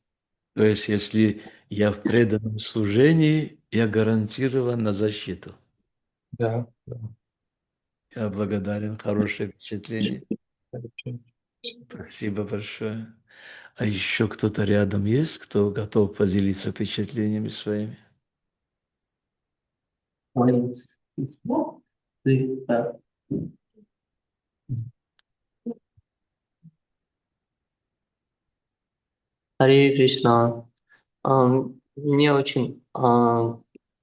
[SPEAKER 1] То есть, если я в преданном служении, я гарантирован на защиту.
[SPEAKER 8] Да, да.
[SPEAKER 1] Я благодарен, хорошее впечатление. Спасибо большое. А еще кто-то рядом есть, кто готов поделиться впечатлениями своими?
[SPEAKER 5] Молодец. Ты, да. Харе Кришна. Мне очень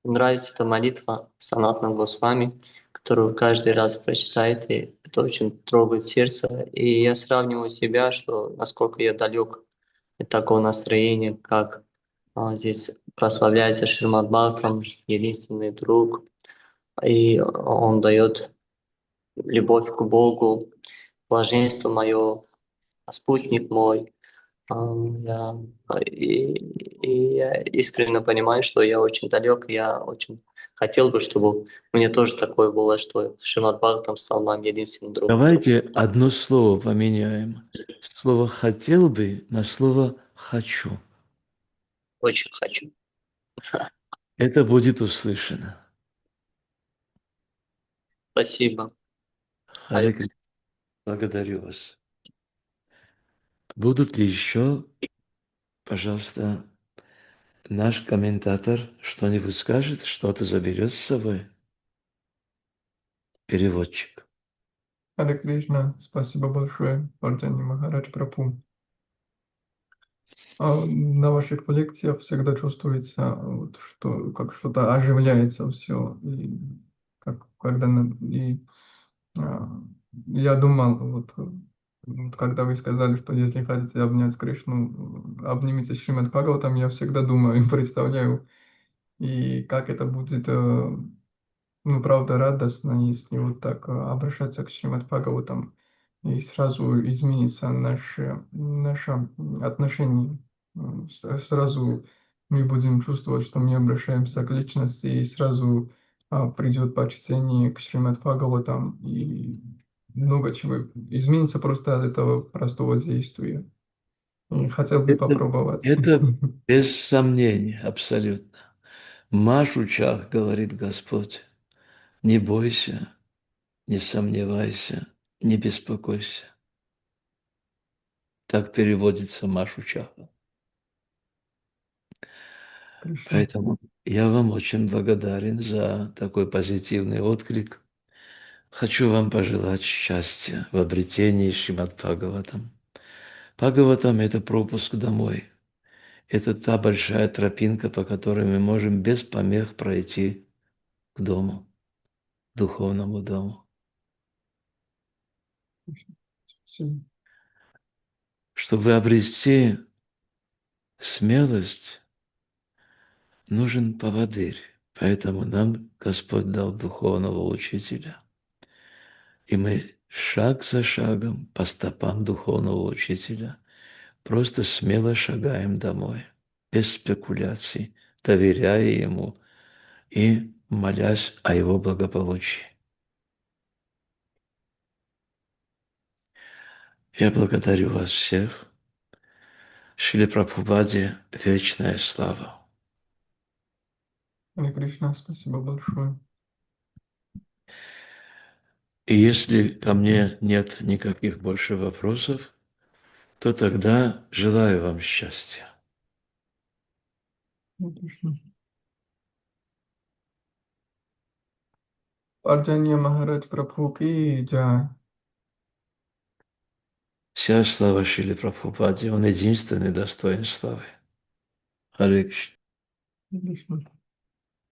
[SPEAKER 5] нравится эта молитва Санатана Госвами, которую каждый раз прочитает, и это очень трогает сердце. И я сравниваю себя, что насколько я далек от такого настроения, как здесь прославляется Шримад Бхагаватам, единственный друг, и он дает любовь к Богу, блаженство мое, спутник мой. Я, я искренне понимаю, что я очень далек, я очень хотел бы, чтобы у меня тоже такое было, что Шримад Бхагаватам стал моим единственным другом.
[SPEAKER 1] Давайте одно слово поменяем. Слово «хотел бы» на слово «хочу».
[SPEAKER 5] Очень хочу.
[SPEAKER 1] Это будет услышано.
[SPEAKER 5] Спасибо.
[SPEAKER 1] Харе Кришна, благодарю вас. Будут ли еще, пожалуйста, наш комментатор что-нибудь скажет, что-то заберет с собой? Переводчик.
[SPEAKER 2] Харе Кришна, спасибо большое, Вардяни Махарадж Прабху. На ваших лекциях всегда чувствуется, вот, что как что-то оживляется все. И а, я думал, вот когда вы сказали, что если хотите обнять Кришну, обнимите Шримад Бхагаватам, я всегда думаю, представляю, и как это будет, ну, правда, радостно, если вот так обращаться к Шримад Бхагаватам, и сразу изменится наше отношение. Сразу мы будем чувствовать, что мы обращаемся к личности, и сразу придет почтение к Шримад Бхагаватам, и много чего изменится просто от этого простого действия. И хотел бы попробовать.
[SPEAKER 1] Это без сомнения, абсолютно. Маш учах, говорит Господь, не бойся, не сомневайся, не беспокойся. Так переводится Маш учаха.
[SPEAKER 2] Кришна.
[SPEAKER 1] Поэтому я вам очень благодарен за такой позитивный отклик. Хочу вам пожелать счастья в обретении Шримад Бхагаватам. Бхагаватам – это пропуск домой. Это та большая тропинка, по которой мы можем без помех пройти к дому, к духовному дому.
[SPEAKER 2] Спасибо.
[SPEAKER 1] Чтобы обрести смелость, нужен поводырь. Поэтому нам Господь дал духовного учителя. И мы шаг за шагом по стопам духовного учителя просто смело шагаем домой, без спекуляций, доверяя Ему и молясь о Его благополучии. Я благодарю вас всех. Шриле Прабхупаде вечная слава.
[SPEAKER 2] Харе Кришна, спасибо большое.
[SPEAKER 1] И если ко мне нет никаких больше вопросов, то тогда желаю вам счастья.
[SPEAKER 2] Харе Кришна. Вардяни Махарадж Прабху ки джай.
[SPEAKER 1] Вся слава Шриле Прабхупаде, Он единственный достоин славы. Харе Кришна.
[SPEAKER 2] Харе Кришна.